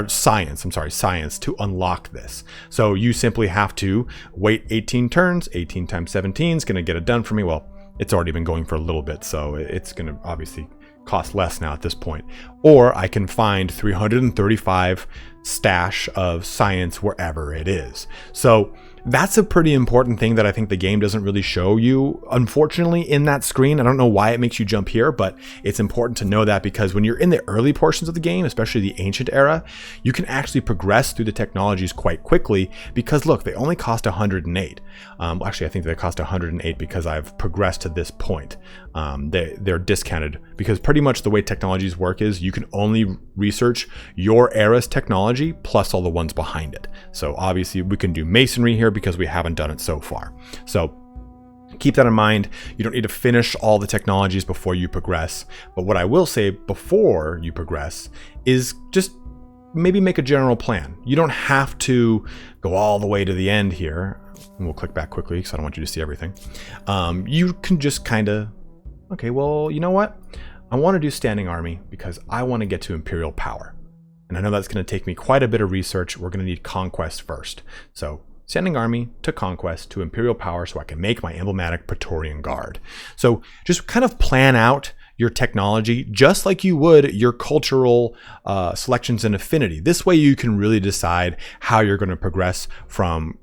science to unlock this. So you simply have to wait 18 turns. 18 times 17 is going to get it done for me. Well, it's already been going for a little bit, so it's going to obviously cost less now at this point. Or I can find 335 stash of science wherever it is. So that's a pretty important thing that I think the game doesn't really show you, unfortunately, in that screen. I don't know why it makes you jump here, but it's important to know that, because when you're in the early portions of the game, especially the ancient era, you can actually progress through the technologies quite quickly, because look, they only cost 108. Actually, I think they cost 108 because I've progressed to this point. They're discounted because pretty much the way technologies work is you can only research your era's technology plus all the ones behind it. So obviously we can do masonry here because we haven't done it so far. So keep that in mind. You don't need to finish all the technologies before you progress. But what I will say before you progress is just maybe make a general plan. You don't have to go all the way to the end here. And we'll click back quickly because I don't want you to see everything. You can just kind of, okay, well, you know what? I want to do standing army because I want to get to imperial power. And I know that's going to take me quite a bit of research. We're going to need conquest first. So standing army to conquest to imperial power so I can make my emblematic Praetorian Guard. So just kind of plan out your technology just like you would your cultural selections and affinity. This way you can really decide how you're going to progress from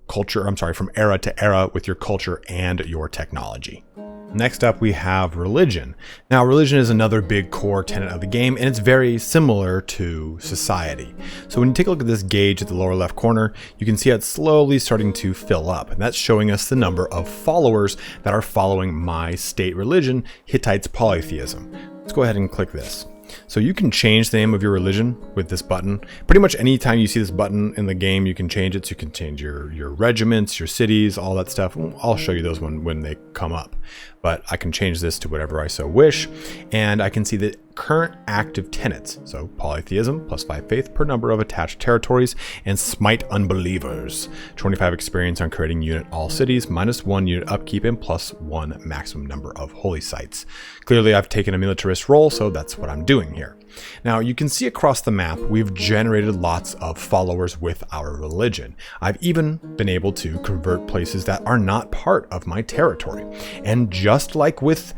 era to era with your culture and your technology. Next up, we have religion. Now, religion is another big core tenet of the game, and it's very similar to society. So when you take a look at this gauge at the lower left corner, you can see it's slowly starting to fill up, and that's showing us the number of followers that are following my state religion, Hittites polytheism. Let's go ahead and click this. So you can change the name of your religion with this button. Pretty much anytime you see this button in the game, you can change it. So you can change your regiments, your cities, all that stuff. I'll show you those when they come up. But I can change this to whatever I so wish. And I can see the current active tenets. So polytheism, +5 faith per number of attached territories, and smite unbelievers. 25 experience on creating unit all cities, -1 unit upkeep, and +1 maximum number of holy sites. Clearly I've taken a militarist role, so that's what I'm doing here. Now you can see across the map, we've generated lots of followers with our religion. I've even been able to convert places that are not part of my territory. And just like with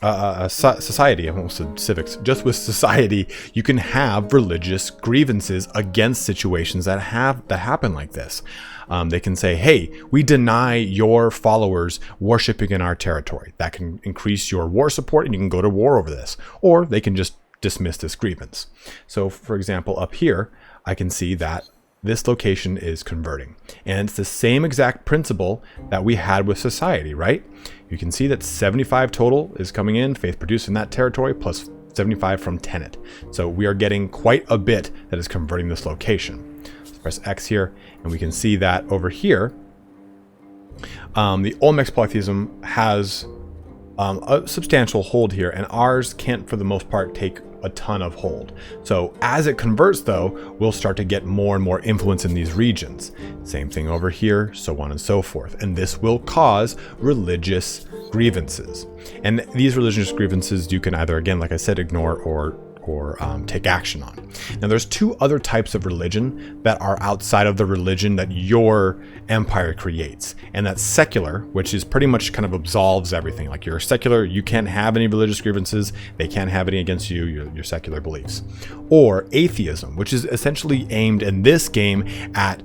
society, I almost said civics, just with society, you can have religious grievances against situations that happen like this. They can say, hey, we deny your followers worshiping in our territory. That can increase your war support and you can go to war over this. Or they can just dismiss this grievance. So for example, up here, I can see that this location is converting. And it's the same exact principle that we had with society, right? You can see that 75 total is coming in, faith produced in that territory, plus 75 from tenet. So we are getting quite a bit that is converting this location. Let's press X here, and we can see that over here, the Olmecs polytheism has a substantial hold here, and ours can't, for the most part, take a ton of hold. So as it converts though, we'll start to get more and more influence in these regions. Same thing over here, so on and so forth. And this will cause religious grievances. And these religious grievances you can either, again, like I said, ignore or take action on. Now there's two other types of religion that are outside of the religion that your empire creates. And that's secular, which is pretty much kind of absolves everything. Like you're secular, you can't have any religious grievances, they can't have any against you, your secular beliefs. Or atheism, which is essentially aimed in this game at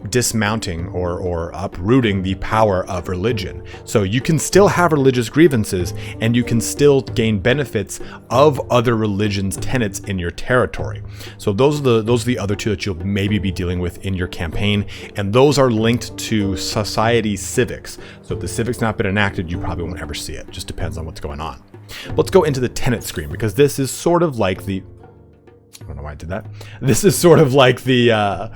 dismounting or uprooting the power of religion. So you can still have religious grievances and you can still gain benefits of other religions' tenets in your territory. So those are the other two that you'll maybe be dealing with in your campaign, and those are linked to society civics. So if the civics not been enacted, you probably won't ever see it. Just depends on what's going on. Let's go into the tenet screen, because this is sort of like the I don't know why I did that. This is sort of like the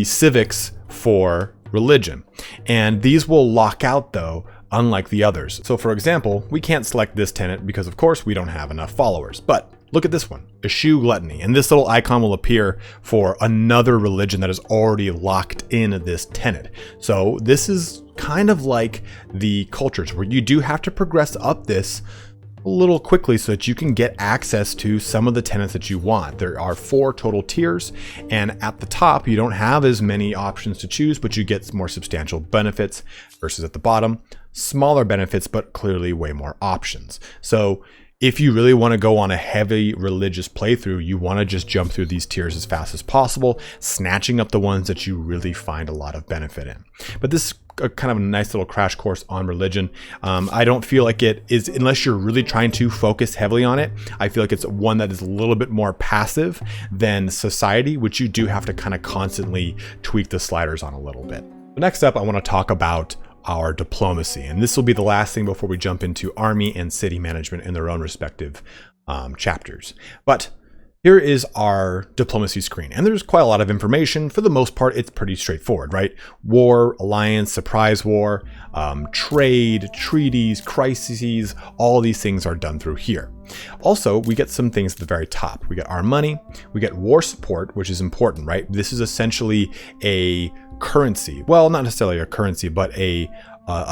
civics for religion. And these will lock out though, unlike the others. So for example, we can't select this tenet because of course we don't have enough followers. But look at this one, eschew gluttony. And this little icon will appear for another religion that is already locked in this tenet. So this is kind of like the cultures where you do have to progress up this a little quickly so that you can get access to some of the tenets that you want. There are 4 total tiers, and at the top you don't have as many options to choose, but you get more substantial benefits versus at the bottom, smaller benefits, but clearly way more options. So if you really want to go on a heavy religious playthrough, you want to just jump through these tiers as fast as possible, snatching up the ones that you really find a lot of benefit in. But this is a kind of a nice little crash course on religion. I don't feel like it is, unless you're really trying to focus heavily on it, I feel like it's one that is a little bit more passive than society, which you do have to kind of constantly tweak the sliders on a little bit. Next up, I want to talk about our diplomacy, and this will be the last thing before we jump into army and city management in their own respective chapters. But here is our diplomacy screen, and there's quite a lot of information. For the most part, it's pretty straightforward, right? War, alliance, surprise war, trade, treaties, crises, all these things are done through here. Also, we get some things at the very top. We get our money, we get war support, which is important, right? This is essentially a currency. Well, not necessarily a currency, but a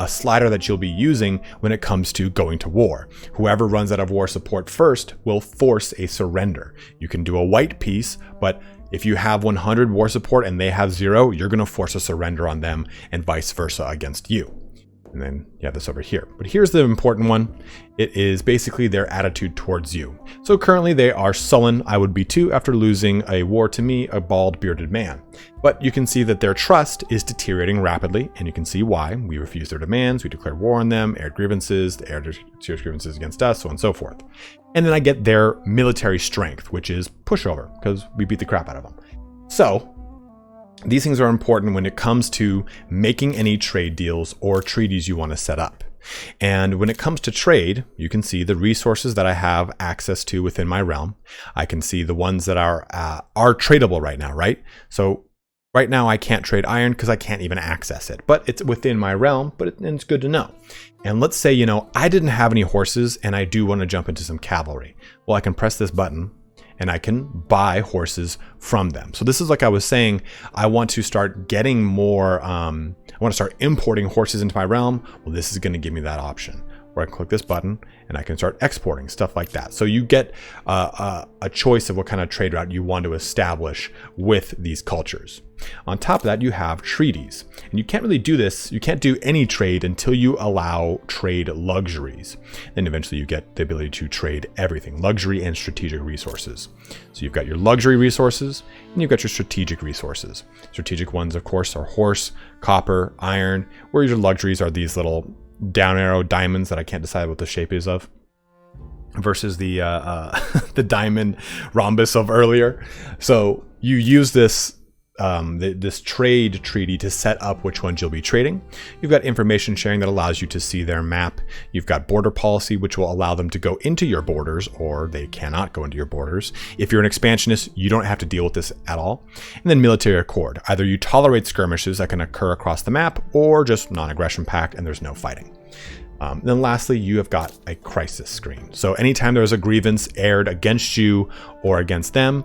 slider that you'll be using when it comes to going to war. Whoever runs out of war support first will force a surrender. You can do a white peace, but if you have 100 war support and they have 0, you're going to force a surrender on them and vice versa against you. And then you have this over here. But here's the important one. It is basically their attitude towards you. So currently they are sullen. I would be too after losing a war to me, a bald bearded man. But you can see that their trust is deteriorating rapidly, and you can see why. We refuse their demands, we declare war on them, aired grievances, they aired grievances against us, so on and so forth. And then I get their military strength, which is pushover, because we beat the crap out of them. So these things are important when it comes to making any trade deals or treaties you want to set up. And when it comes to trade, you can see the resources that I have access to within my realm. I can see the ones that are tradable right now, right? So right now I can't trade iron because I can't even access it, but it's within my realm, but it's good to know. And let's say, I didn't have any horses and I do want to jump into some cavalry. Well, I can press this button and I can buy horses from them. So this is like I was saying, I want to start getting more, I want to start importing horses into my realm. Well, this is going to give me that option where I can click this button and I can start exporting, stuff like that. So you get a choice of what kind of trade route you want to establish with these cultures. On top of that, you have treaties. And you can't really do this, you can't do any trade until you allow trade luxuries. Then eventually you get the ability to trade everything, luxury and strategic resources. So you've got your luxury resources and you've got your strategic resources. Strategic ones, of course, are horse, copper, iron, where your luxuries are these little down arrow diamonds that I can't decide what the shape is of, versus the the diamond rhombus of earlier. So you use this this trade treaty to set up which ones you'll be trading. You've got information sharing that allows you to see their map. You've got border policy, which will allow them to go into your borders, or they cannot go into your borders. If you're an expansionist, you don't have to deal with this at all. And then military accord. Either you tolerate skirmishes that can occur across the map, or just non-aggression pact and there's no fighting. Then lastly, you have got a crisis screen. So anytime there's a grievance aired against you or against them,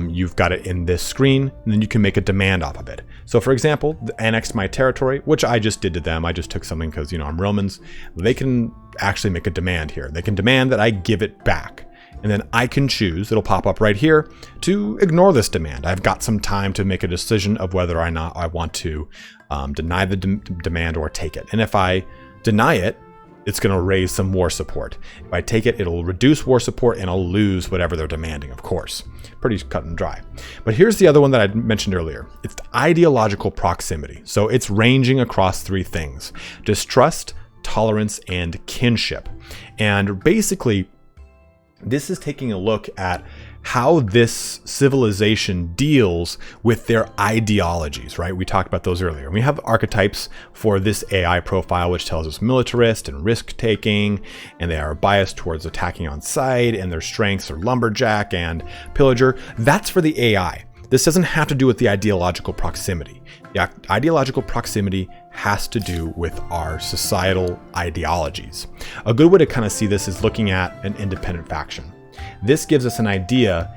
you've got it in this screen, and then you can make a demand off of it. So for example, annexed my territory, which I just did to them. I just took something because, I'm Romans. They can actually make a demand here. They can demand that I give it back. And then I can choose, it'll pop up right here, to ignore this demand. I've got some time to make a decision of whether or not I want to deny the demand or take it. And if I deny it, it's going to raise some war support. If I take it, it'll reduce war support and I'll lose whatever they're demanding, of course. Pretty cut and dry. But here's the other one that I mentioned earlier. It's ideological proximity. So it's ranging across 3 things: distrust, tolerance, and kinship. And basically, this is taking a look at how this civilization deals with their ideologies, right? We talked about those earlier. We have archetypes for this AI profile, which tells us militarist and risk-taking, and they are biased towards attacking on sight, and their strengths are lumberjack and pillager. That's for the AI. This doesn't have to do with the ideological proximity. The ideological proximity has to do with our societal ideologies. A good way to kind of see this is looking at an independent faction. This gives us an idea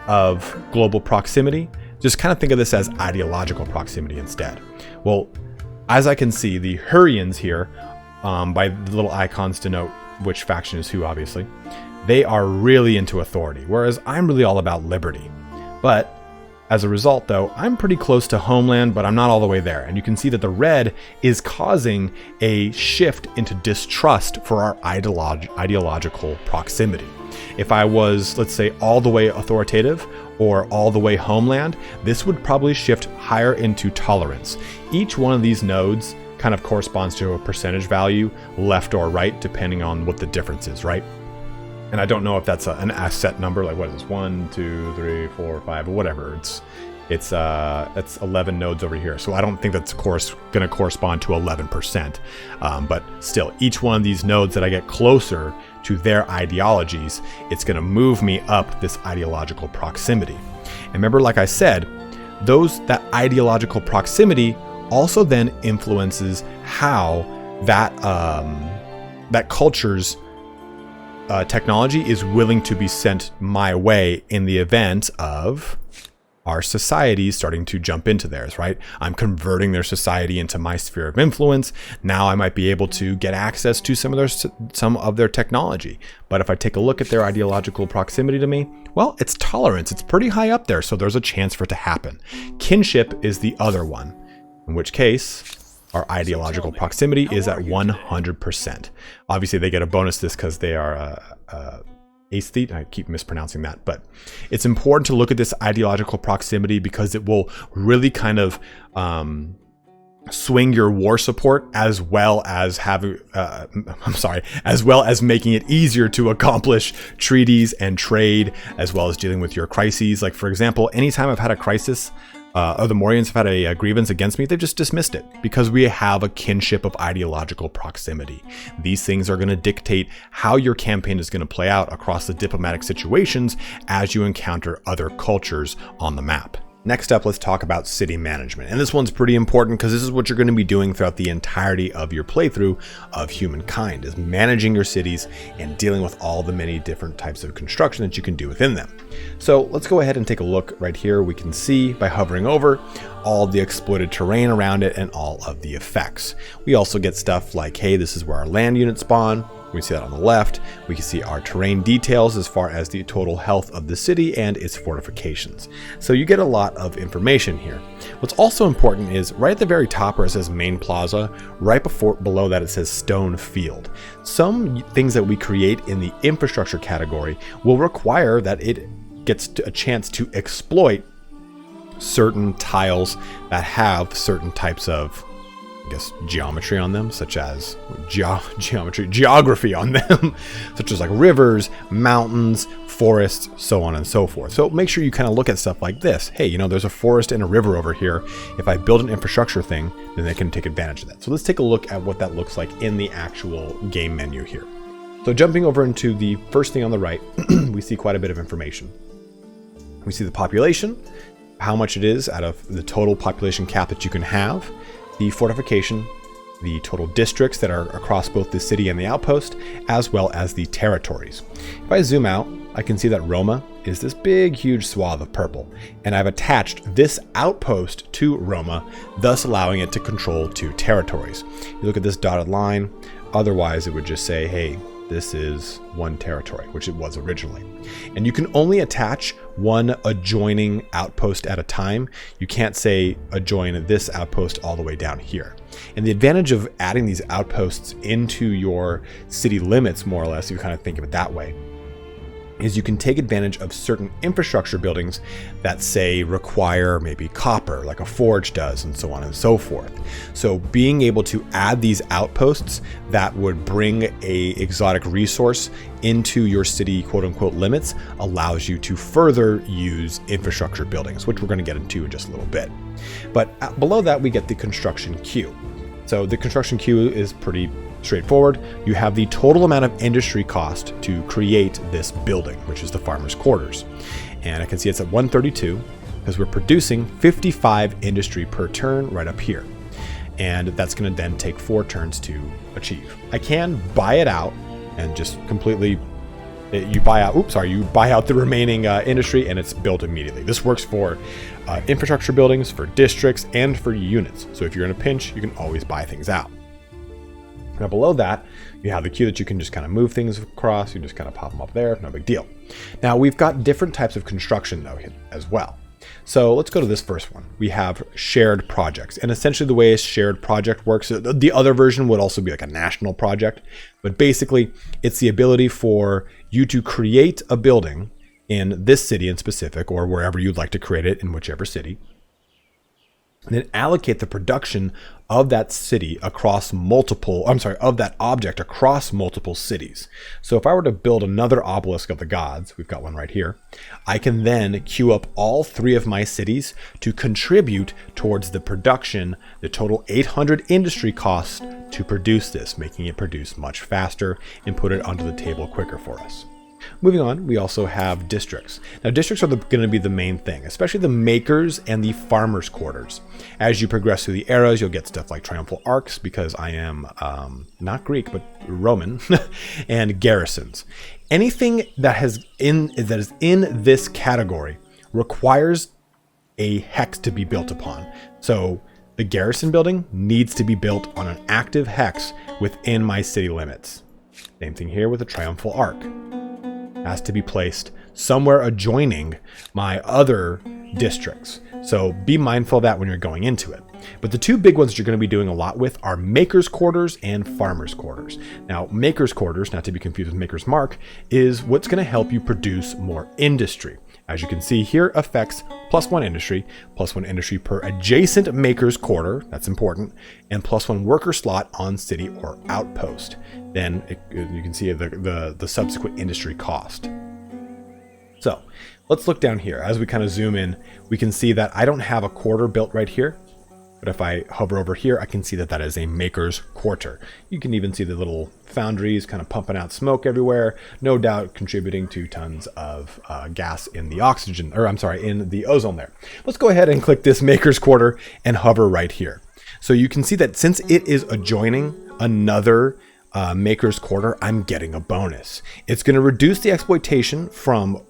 of global proximity. Just kind of think of this as ideological proximity instead. Well, as I can see, the Hurrians here, by the little icons denote which faction is who, obviously, they are really into authority, whereas I'm really all about liberty. But as a result, though, I'm pretty close to homeland, but I'm not all the way there. And you can see that the red is causing a shift into distrust for our ideological proximity. If I was, let's say, all the way authoritative or all the way homeland, this would probably shift higher into tolerance. Each one of these nodes kind of corresponds to a percentage value, left or right, depending on what the difference is, right? And I don't know if that's an asset number, like what is this, 1, 2, 3, 4, 5, or whatever. That's 11 nodes over here. So I don't think that's going to correspond to 11%. But still, each one of these nodes that I get closer to their ideologies, it's going to move me up this ideological proximity. And remember, like I said, that ideological proximity also then influences how that culture's technology is willing to be sent my way in the event of our societies starting to jump into theirs, right? I'm converting their society into my sphere of influence. Now I might be able to get access to some of their technology. But if I take a look at their ideological proximity to me, well, it's tolerance. It's pretty high up there, so there's a chance for it to happen. Kinship is the other one, in which case our ideological proximity is at 100%. Obviously, they get a bonus this because they are aesthete. I keep mispronouncing that, but it's important to look at this ideological proximity because it will really kind of swing your war support, as well as making it easier to accomplish treaties and trade, as well as dealing with your crises. Like, for example, anytime I've had a crisis, or the Morians have had a grievance against me, they've just dismissed it because we have a kinship of ideological proximity. These things are going to dictate how your campaign is going to play out across the diplomatic situations as you encounter other cultures on the map. Next up, let's talk about city management. And this one's pretty important because this is what you're going to be doing throughout the entirety of your playthrough of Humankind, is managing your cities and dealing with all the many different types of construction that you can do within them. So let's go ahead and take a look right here. We can see by hovering over all the exploited terrain around it and all of the effects. We also get stuff like, hey, this is where our land units spawn. We see that on the left. We can see our terrain details as far as the total health of the city and its fortifications. So you get a lot of information here. What's also important is right at the very top where it says main plaza, right below that it says stone field. Some things that we create in the infrastructure category will require that it gets a chance to exploit certain tiles that have certain types of, I guess, geometry on them, such as geography on them, such as like rivers, mountains, forests, so on and so forth. So make sure you kind of look at stuff like this. Hey, you know, there's a forest and a river over here. If I build an infrastructure thing, then they can take advantage of that. So let's take a look at what that looks like in the actual game menu here. So jumping over into the first thing on the right, we see quite a bit of information. We see the population, how much it is out of the total population cap that you can have, the fortification, the total districts that are across both the city and the outpost, as well as the territories. If I zoom out, I can see that Roma is this big, huge swath of purple, and I've attached this outpost to Roma, thus allowing it to control 2 territories. You look at this dotted line, otherwise it would just say, hey, this is 1 territory, which it was originally. And you can only attach 1 adjoining outpost at a time. You can't say adjoin this outpost all the way down here. And the advantage of adding these outposts into your city limits, more or less, if you kind of think of it that way, is you can take advantage of certain infrastructure buildings that, say, require maybe copper, like a forge does, and so on and so forth. So being able to add these outposts that would bring a exotic resource into your city quote-unquote limits allows you to further use infrastructure buildings, which we're going to get into in just a little bit. But below that, we get the construction queue. So the construction queue is pretty straightforward. You have the total amount of industry cost to create this building, which is the farmer's quarters. And I can see it's at 132 because we're producing 55 industry per turn right up here. And that's going to then take 4 turns to achieve. I can buy it out and just completely You buy out the remaining industry, and it's built immediately. This works for infrastructure buildings, for districts, and for units. So if you're in a pinch, you can always buy things out. Now below that, you have the queue that you can just kind of move things across. You just kind of pop them up there, no big deal. Now we've got different types of construction though as well. So let's go to this first one. We have shared projects, and essentially the way a shared project works, the other version would also be like a national project, but basically it's the ability for you to create a building in this city in specific, or wherever you'd like to create it in whichever city, and then allocate the production of that city across of that object across multiple cities. So if I were to build another obelisk of the gods, we've got one right here, I can then queue up all 3 of my cities to contribute towards the production, the total 800 industry cost to produce this, making it produce much faster and put it onto the table quicker for us. Moving on, we also have districts. Now, districts are going to be the main thing, especially the makers and the farmers' quarters. As you progress through the eras, you'll get stuff like triumphal arcs, because I am not Greek, but Roman, and garrisons. Anything that is in this category requires a hex to be built upon. So the garrison building needs to be built on an active hex within my city limits. Same thing here with a triumphal arc. Has to be placed somewhere adjoining my other districts. So be mindful of that when you're going into it. But the 2 big ones that you're going to be doing a lot with are makers' quarters and farmers' quarters. Now, makers' quarters, not to be confused with maker's mark, is what's going to help you produce more industry. As you can see here, affects +1 industry per adjacent maker's quarter, that's important, and +1 worker slot on city or outpost. Then you can see the subsequent industry cost. So let's look down here. As we kind of zoom in, we can see that I don't have a quarter built right here. But if I hover over here, I can see that that is a maker's quarter. You can even see the little foundries kind of pumping out smoke everywhere, no doubt contributing to tons of gas in the in the ozone there. Let's go ahead and click this maker's quarter and hover right here. So you can see that since it is adjoining another maker's quarter, I'm getting a bonus. It's going to reduce the exploitation from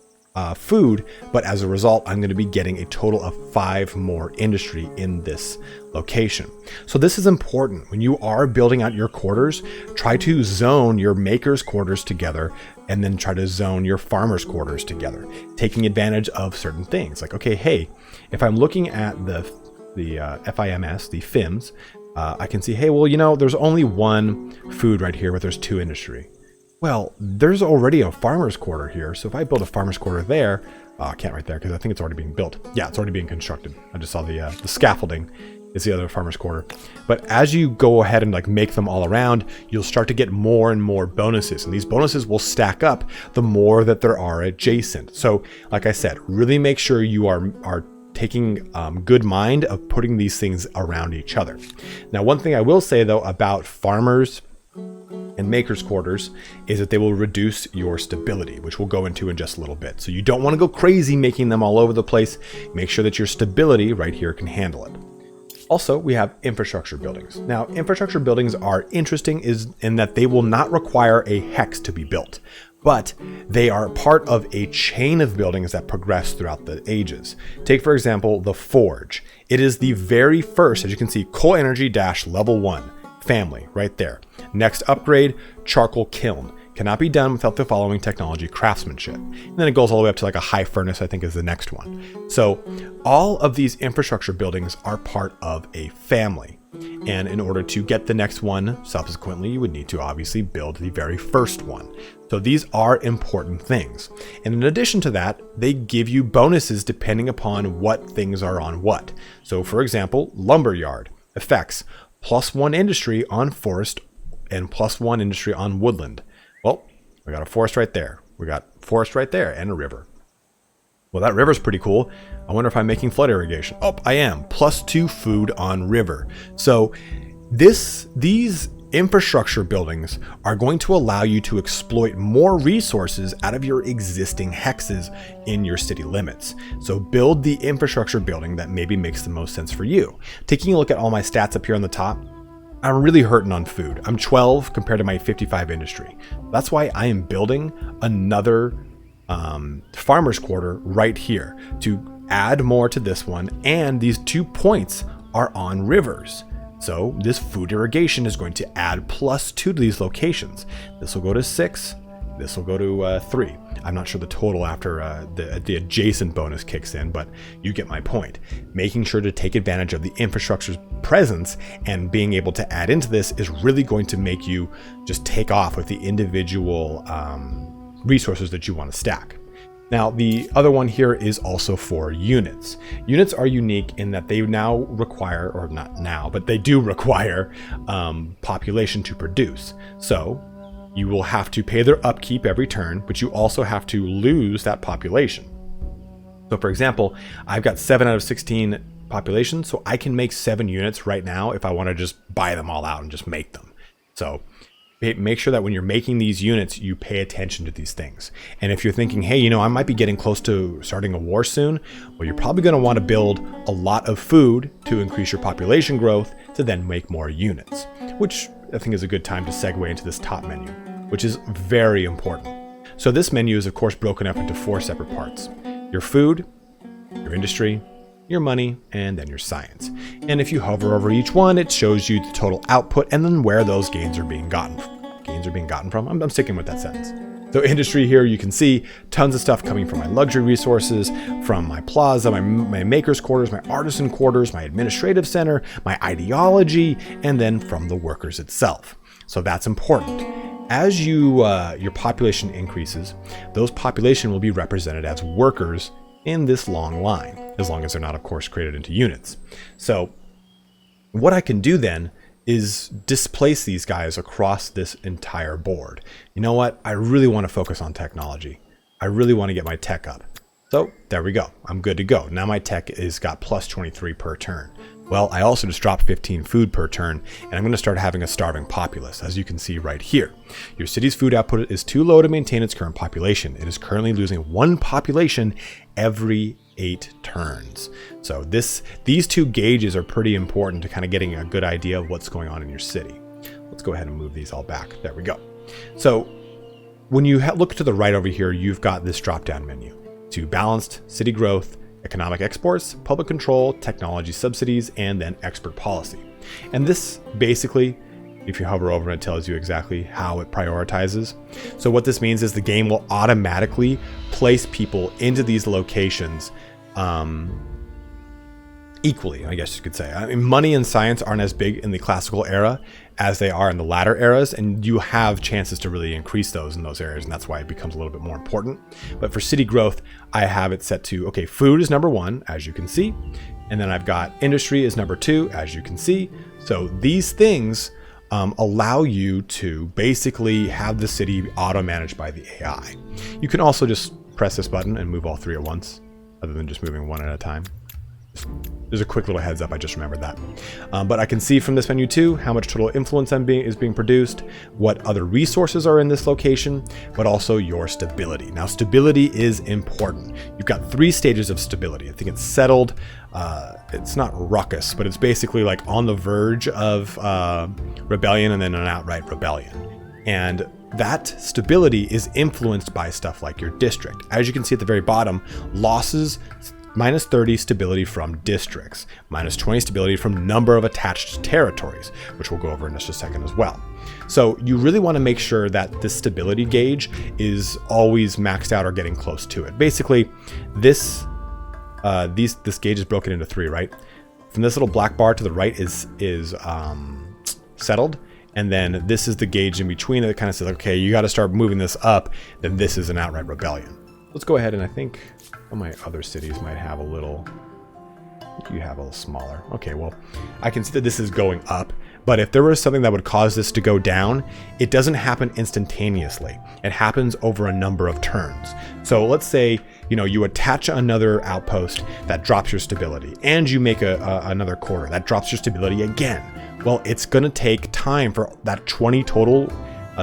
food, but as a result, I'm going to be getting a total of 5 more industry in this location. So this is important. When you are building out your quarters, try to zone your maker's quarters together and then try to zone your farmer's quarters together, taking advantage of certain things. Like, okay, hey, if I'm looking at the FIMS, the FIMS, I can see, hey, well, there's only 1 food right here, but there's 2 industry. Well, there's already a farmer's quarter here. So if I build a farmer's quarter there, I can't right there because I think it's already being built. Yeah, it's already being constructed. I just saw the scaffolding is the other farmer's quarter. But as you go ahead and make them all around, you'll start to get more and more bonuses. And these bonuses will stack up the more that there are adjacent. So like I said, really make sure you are taking good mind of putting these things around each other. Now, one thing I will say though about farmers and makers quarters is that they will reduce your stability, which we'll go into in just a little bit. So you don't want to go crazy making them all over the place. Make sure that your stability right here can handle it. Also, we have infrastructure buildings. Now, infrastructure buildings are interesting in that they will not require a hex to be built, but they are part of a chain of buildings that progress throughout the ages. Take, for example, the Forge. It is the very first, as you can see, coal energy level 1. Family right there. Next upgrade, charcoal kiln. Cannot be done without the following technology: craftsmanship. And then it goes all the way up to a high furnace, I think is the next one. So all of these infrastructure buildings are part of a family. And in order to get the next one subsequently, you would need to obviously build the very first one. So these are important things. And in addition to that, they give you bonuses depending upon what things are on what. So for example, lumberyard effects. +1 industry on forest and +1 industry on woodland. Well, we got a forest right there. We got forest right there and a river. Well, that river's pretty cool. I wonder if I'm making flood irrigation. Oh, I am. +2 food on river. So these infrastructure buildings are going to allow you to exploit more resources out of your existing hexes in your city limits. So build the infrastructure building that maybe makes the most sense for you. Taking a look at all my stats up here on the top, I'm really hurting on food. I'm 12 compared to my 55 industry. That's why I am building another farmer's quarter right here to add more to this one. And these 2 points are on rivers. So this food irrigation is going to add +2 to these locations. This will go to 6. This will go to 3. I'm not sure the total after the adjacent bonus kicks in, but you get my point. Making sure to take advantage of the infrastructure's presence and being able to add into this is really going to make you just take off with the individual resources that you want to stack. Now, the other one here is also for units. Units are unique in that they now require, or not now, but they do require population to produce. So you will have to pay their upkeep every turn, but you also have to lose that population. So for example, I've got 7 out of 16 population, so I can make 7 units right now if I want to just buy them all out and just make them. So make sure that when you're making these units, you pay attention to these things. And if you're thinking, hey, I might be getting close to starting a war soon, well, you're probably going to want to build a lot of food to increase your population growth to then make more units, which I think is a good time to segue into this top menu, which is very important. So this menu is of course broken up into 4 separate parts: your food, your industry, your money, and then your science. And if you hover over each one, it shows you the total output and then where those gains are being gotten from. I'm sticking with that sentence. So industry here, you can see tons of stuff coming from my luxury resources, from my plaza, my maker's quarters, my artisan quarters, my administrative center, my ideology, and then from the workers itself. So that's important. As your population increases, those population will be represented as workers in this long line, as long as they're not, of course, created into units. So what I can do then is displace these guys across this entire board. You know what? I really want to focus on technology. I really want to get my tech up. So there we go. I'm good to go. Now my tech is got +23 per turn. Well, I also just dropped 15 food per turn, and I'm going to start having a starving populace, as you can see right here. Your city's food output is too low to maintain its current population. It is currently losing 1 population every 8 turns. So these 2 gauges are pretty important to kind of getting a good idea of what's going on in your city. Let's go ahead and move these all back. There we go. So when you look to the right over here, you've got this drop-down menu to balanced city growth, economic exports, public control, technology subsidies, and then expert policy. And this basically, if you hover over it, tells you exactly how it prioritizes. So what this means is the game will automatically place people into these locations equally, I guess you could say. I mean, money and science aren't as big in the classical era as they are in the latter eras, and you have chances to really increase those in those areas, and that's why it becomes a little bit more important. But for city growth, I have it set to, okay, food is number 1, as you can see, and then I've got industry is number 2, as you can see. So these things allow you to basically have the city auto-managed by the AI. You can also just press this button and move all 3 at once, other than just moving 1 at a time. There's a quick little heads up, I just remembered that. But I can see from this menu too how much total influence is being produced, what other resources are in this location, but also your stability. Now, stability is important. You've got 3 stages of stability. I think it's settled. It's not ruckus, but it's basically like on the verge of rebellion and then an outright rebellion. And that stability is influenced by stuff like your district. As you can see at the very bottom, losses, -30 stability from districts, -20 stability from number of attached territories, which we'll go over in just a second as well. So you really want to make sure that this stability gauge is always maxed out or getting close to it. Basically, this gauge is broken into 3, right? From this little black bar to the right is settled. And then this is the gauge in between that kind of says, okay, you got to start moving this up. Then this is an outright rebellion. Let's go ahead and I think my other cities might have a little, you have a little smaller. Okay, well, I can see that this is going up, but if there was something that would cause this to go down, it doesn't happen instantaneously. It happens over a number of turns. So let's say, you attach another outpost that drops your stability, and you make another quarter that drops your stability again. Well, it's going to take time for that 20 total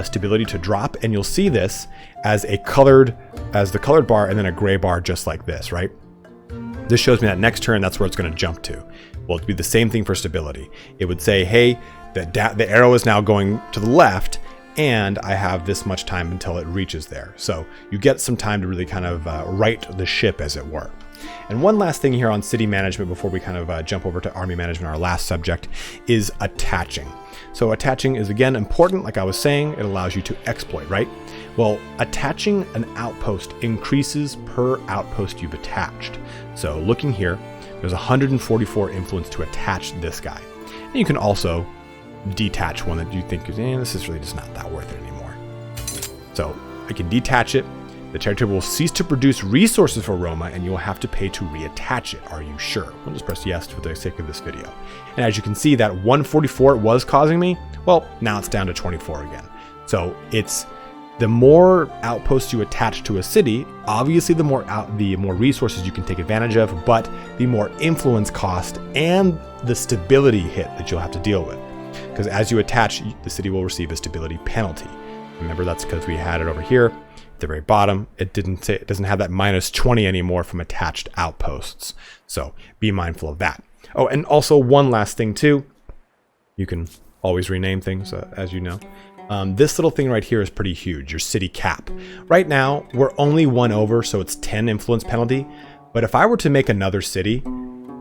stability to drop, and you'll see this as the colored bar and then a gray bar just like this, right? This shows me that next turn, that's where it's going to jump to. Well, it'd be the same thing for stability. It would say, hey, the arrow is now going to the left, and I have this much time until it reaches there. So you get some time to really kind of right the ship, as it were. And one last thing here on city management before we kind of jump over to army management, our last subject, is attaching. So attaching is, again, important. Like I was saying, it allows you to exploit, right? Well, attaching an outpost increases per outpost you've attached. So looking here, there's 144 influence to attach this guy. And you can also detach one that you think is, this is really just not that worth it anymore. So I can detach it. The territory will cease to produce resources for Roma, and you will have to pay to reattach it. Are you sure? We'll just press yes for the sake of this video. And as you can see, that 144 was causing me, well, now it's down to 24 again. So it's the more outposts you attach to a city, obviously the more resources you can take advantage of, but the more influence cost and the stability hit that you'll have to deal with. Because as you attach, the city will receive a stability penalty. Remember, that's because we had it over here at the very bottom. It doesn't have that minus 20 anymore from attached outposts. So be mindful of that. Oh, and also one last thing too. You can always rename things, as you know. This little thing right here is pretty huge, your city cap. Right now, we're only 1 over, so it's 10 influence penalty. But if I were to make another city,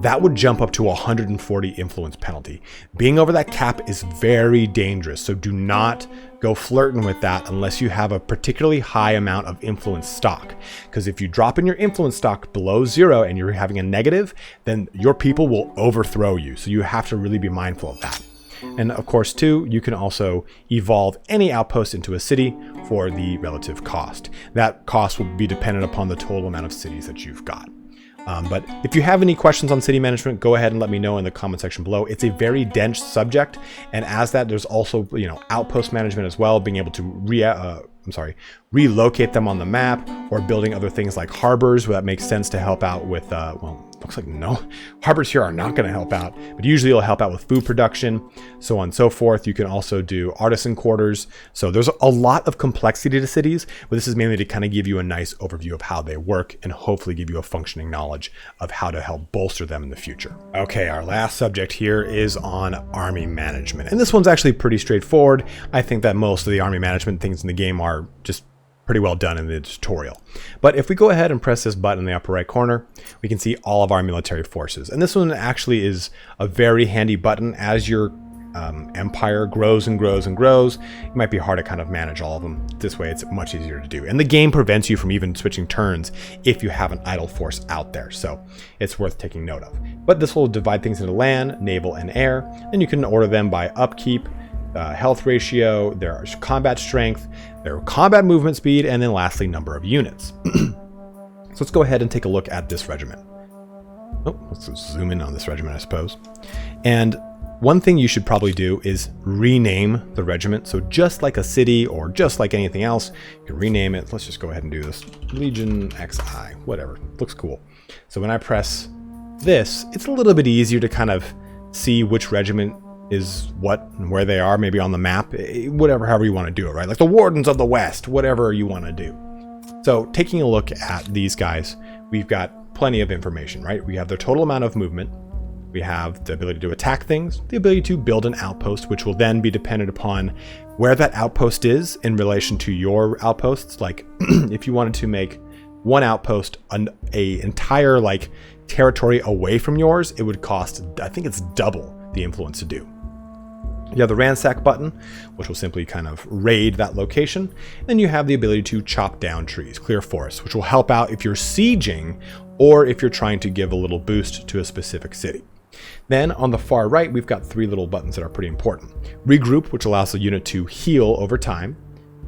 that would jump up to 140 influence penalty. Being over that cap is very dangerous, so do not go flirting with that unless you have a particularly high amount of influence stock. Because if you drop in your influence stock below 0 and you're having a negative, then your people will overthrow you. So you have to really be mindful of that. And of course, too, you can also evolve any outpost into a city for the relative cost. That cost will be dependent upon the total amount of cities that you've got. But if you have any questions on city management, go ahead and let me know in the comment section below. It's a very dense subject, and as that, there's also outpost management as well, being able to relocate them on the map, or building other things like harbors where that makes sense to help out with looks like no harbors here are not going to help out, but usually it'll help out with food production, so on and so forth. You can also do artisan quarters. So there's a lot of complexity to cities, but this is mainly to kind of give you a nice overview of how they work and hopefully give you a functioning knowledge of how to help bolster them in the future. Okay, our last subject here is on army management, and this one's actually pretty straightforward. I think that most of the army management things in the game are just pretty well done in the tutorial. But if we go ahead and press this button in the upper right corner, we can see all of our military forces. And this one actually is a very handy button. As your empire grows and grows and grows, it might be hard to kind of manage all of them. This way it's much easier to do. And the game prevents you from even switching turns if you have an idle force out there. So it's worth taking note of. But this will divide things into land, naval, and air. And you can order them by upkeep, health ratio, their combat strength, their combat movement speed, and then lastly, number of units. So let's go ahead and take a look at this regiment. Oh, let's zoom in on this regiment, I suppose. And one thing you should probably do is rename the regiment. So just like a city or just like anything else, you can rename it. Let's just go ahead and do this. Legion XI, whatever. Looks cool. So when I press this, it's a little bit easier to kind of see which regiment is what and where they are, maybe on the map, however you want to do it, right? Like the Wardens of the West, whatever you want to do. So taking a look at these guys, we've got plenty of information, right? We have their total amount of movement. We have the ability to attack things, the ability to build an outpost, which will then be dependent upon where that outpost is in relation to your outposts. Like if you wanted to make one outpost a entire like territory away from yours, it would cost, I think it's double the influence to do. You have the ransack button, which will simply kind of raid that location. Then you have the ability to chop down trees, clear forests, which will help out if you're sieging or if you're trying to give a little boost to a specific city. Then on the far right, we've got 3 little buttons that are pretty important. Regroup, which allows the unit to heal over time.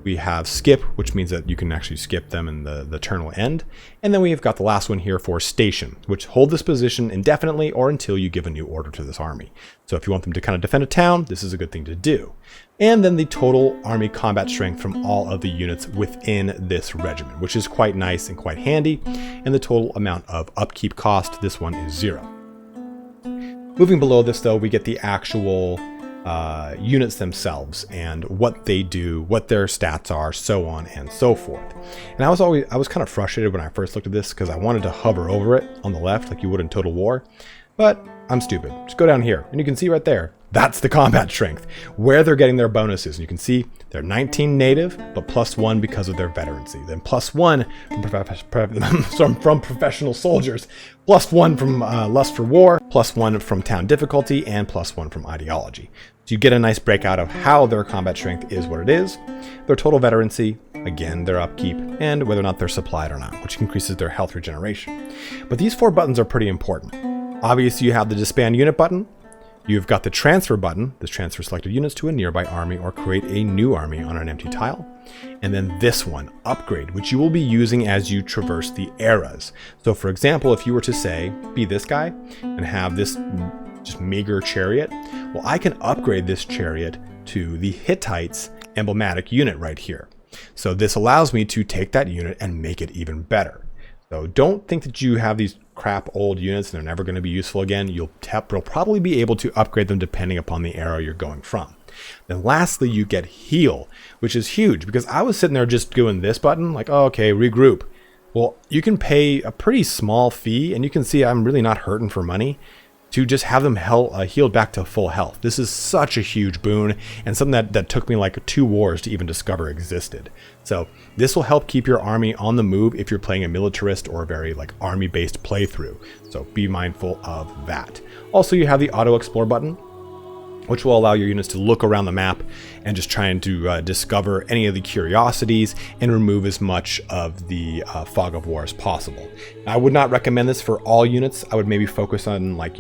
We have skip, which means that you can actually skip them and the turn will end. And then we've got the last one here for station, which hold this position indefinitely or until you give a new order to this army. So if you want them to kind of defend a town, this is a good thing to do. And then the total army combat strength from all of the units within this regiment, which is quite nice and quite handy. And the total amount of upkeep cost, this one is 0. Moving below this though, we get the actual units themselves and what they do, what their stats are, so on and so forth. And I was kind of frustrated when I first looked at this because I wanted to hover over it on the left like you would in Total War, but I'm stupid. Just go down here and you can see right there. That's the combat strength, where they're getting their bonuses. And you can see they're 19 native, but +1 because of their veterancy. Then +1 from professional soldiers, +1 from Lust for War, +1 from Town Difficulty, and +1 from Ideology. So you get a nice breakout of how their combat strength is what it is, their total veterancy, again, their upkeep, and whether or not they're supplied or not, which increases their health regeneration. But these 4 buttons are pretty important. Obviously, you have the disband unit button. You've got the transfer button. This transfers selected units to a nearby army or create a new army on an empty tile. And then this one, upgrade, which you will be using as you traverse the eras. So for example, if you were to say, be this guy and have this just meager chariot, well, I can upgrade this chariot to the Hittites emblematic unit right here. So this allows me to take that unit and make it even better. So don't think that you have these crap old units and they're never going to be useful again. You'll probably be able to upgrade them depending upon the era you're going from. Then lastly, you get heal, which is huge because I was sitting there just doing this button like, oh, okay, regroup. Well, you can pay a pretty small fee and you can see I'm really not hurting for money to just have them healed back to full health. This is such a huge boon and something that took me like 2 wars to even discover existed. So this will help keep your army on the move if you're playing a militarist or a very like army-based playthrough. So be mindful of that. Also, you have the auto explore button, which will allow your units to look around the map and just trying to discover any of the curiosities and remove as much of the fog of war as possible. I would not recommend this for all units. I would maybe focus on like,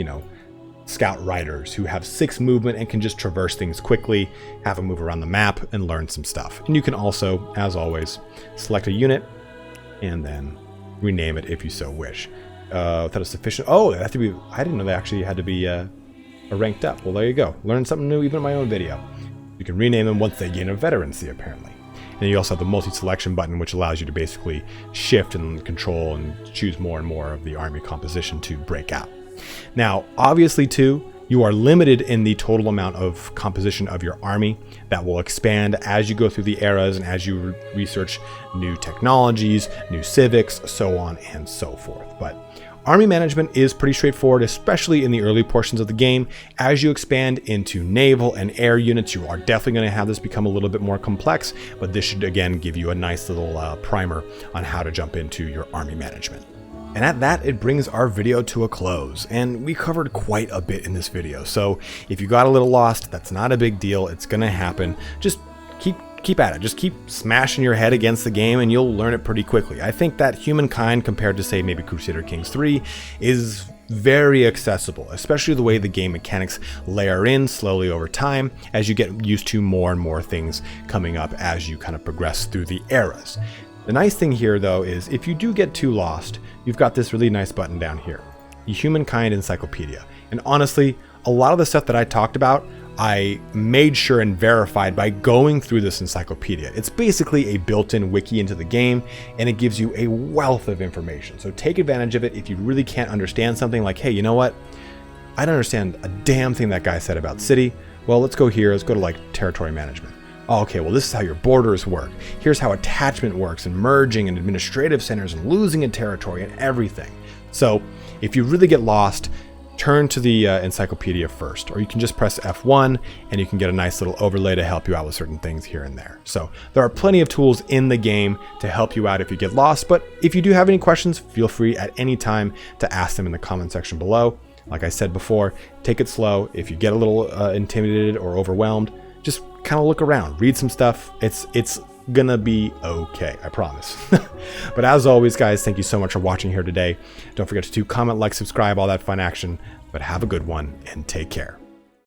scout riders who have 6 movement and can just traverse things quickly, have them move around the map and learn some stuff. And you can also, as always, select a unit and then rename it if you so wish. Without a sufficient, oh, they have to be, I didn't know they actually had to be ranked up. Well, there you go. Learn something new even in my own video. You can rename them once they gain a veterancy, apparently. And you also have the multi-selection button, which allows you to basically shift and control and choose more and more of the army composition to break out. Now, obviously, too, you are limited in the total amount of composition of your army. That will expand as you go through the eras and as you research new technologies, new civics, so on and so forth. But army management is pretty straightforward, especially in the early portions of the game. As you expand into naval and air units, you are definitely going to have this become a little bit more complex, but this should again give you a nice little primer on how to jump into your army management. And at that, it brings our video to a close. And we covered quite a bit in this video. So if you got a little lost, that's not a big deal. It's going to happen. Just keep at it. Just keep smashing your head against the game and you'll learn it pretty quickly. I think that Humankind compared to say maybe Crusader Kings 3 is very accessible, especially the way the game mechanics layer in slowly over time as you get used to more and more things coming up as you kind of progress through the eras. The nice thing here though is if you do get too lost, you've got this really nice button down here, the Humankind Encyclopedia. And honestly, a lot of the stuff that I talked about, I made sure and verified by going through this encyclopedia. It's basically a built-in wiki into the game and it gives you a wealth of information. So take advantage of it if you really can't understand something like, hey, you know what? I don't understand a damn thing that guy said about city. Well, let's go here. Let's go to like territory management. Oh, okay, well, this is how your borders work. Here's how attachment works and merging and administrative centers and losing a territory and everything. So if you really get lost, turn to the encyclopedia first, or you can just press F1 and you can get a nice little overlay to help you out with certain things here and there. So there are plenty of tools in the game to help you out if you get lost, but if you do have any questions, feel free at any time to ask them in the comment section below. Like I said before, take it slow. If you get a little intimidated or overwhelmed, just kind of look around, read some stuff. It's gonna be okay, I promise. But as always, guys, thank you so much for watching here today. Don't forget to comment, like, subscribe, all that fun action. But have a good one and take care.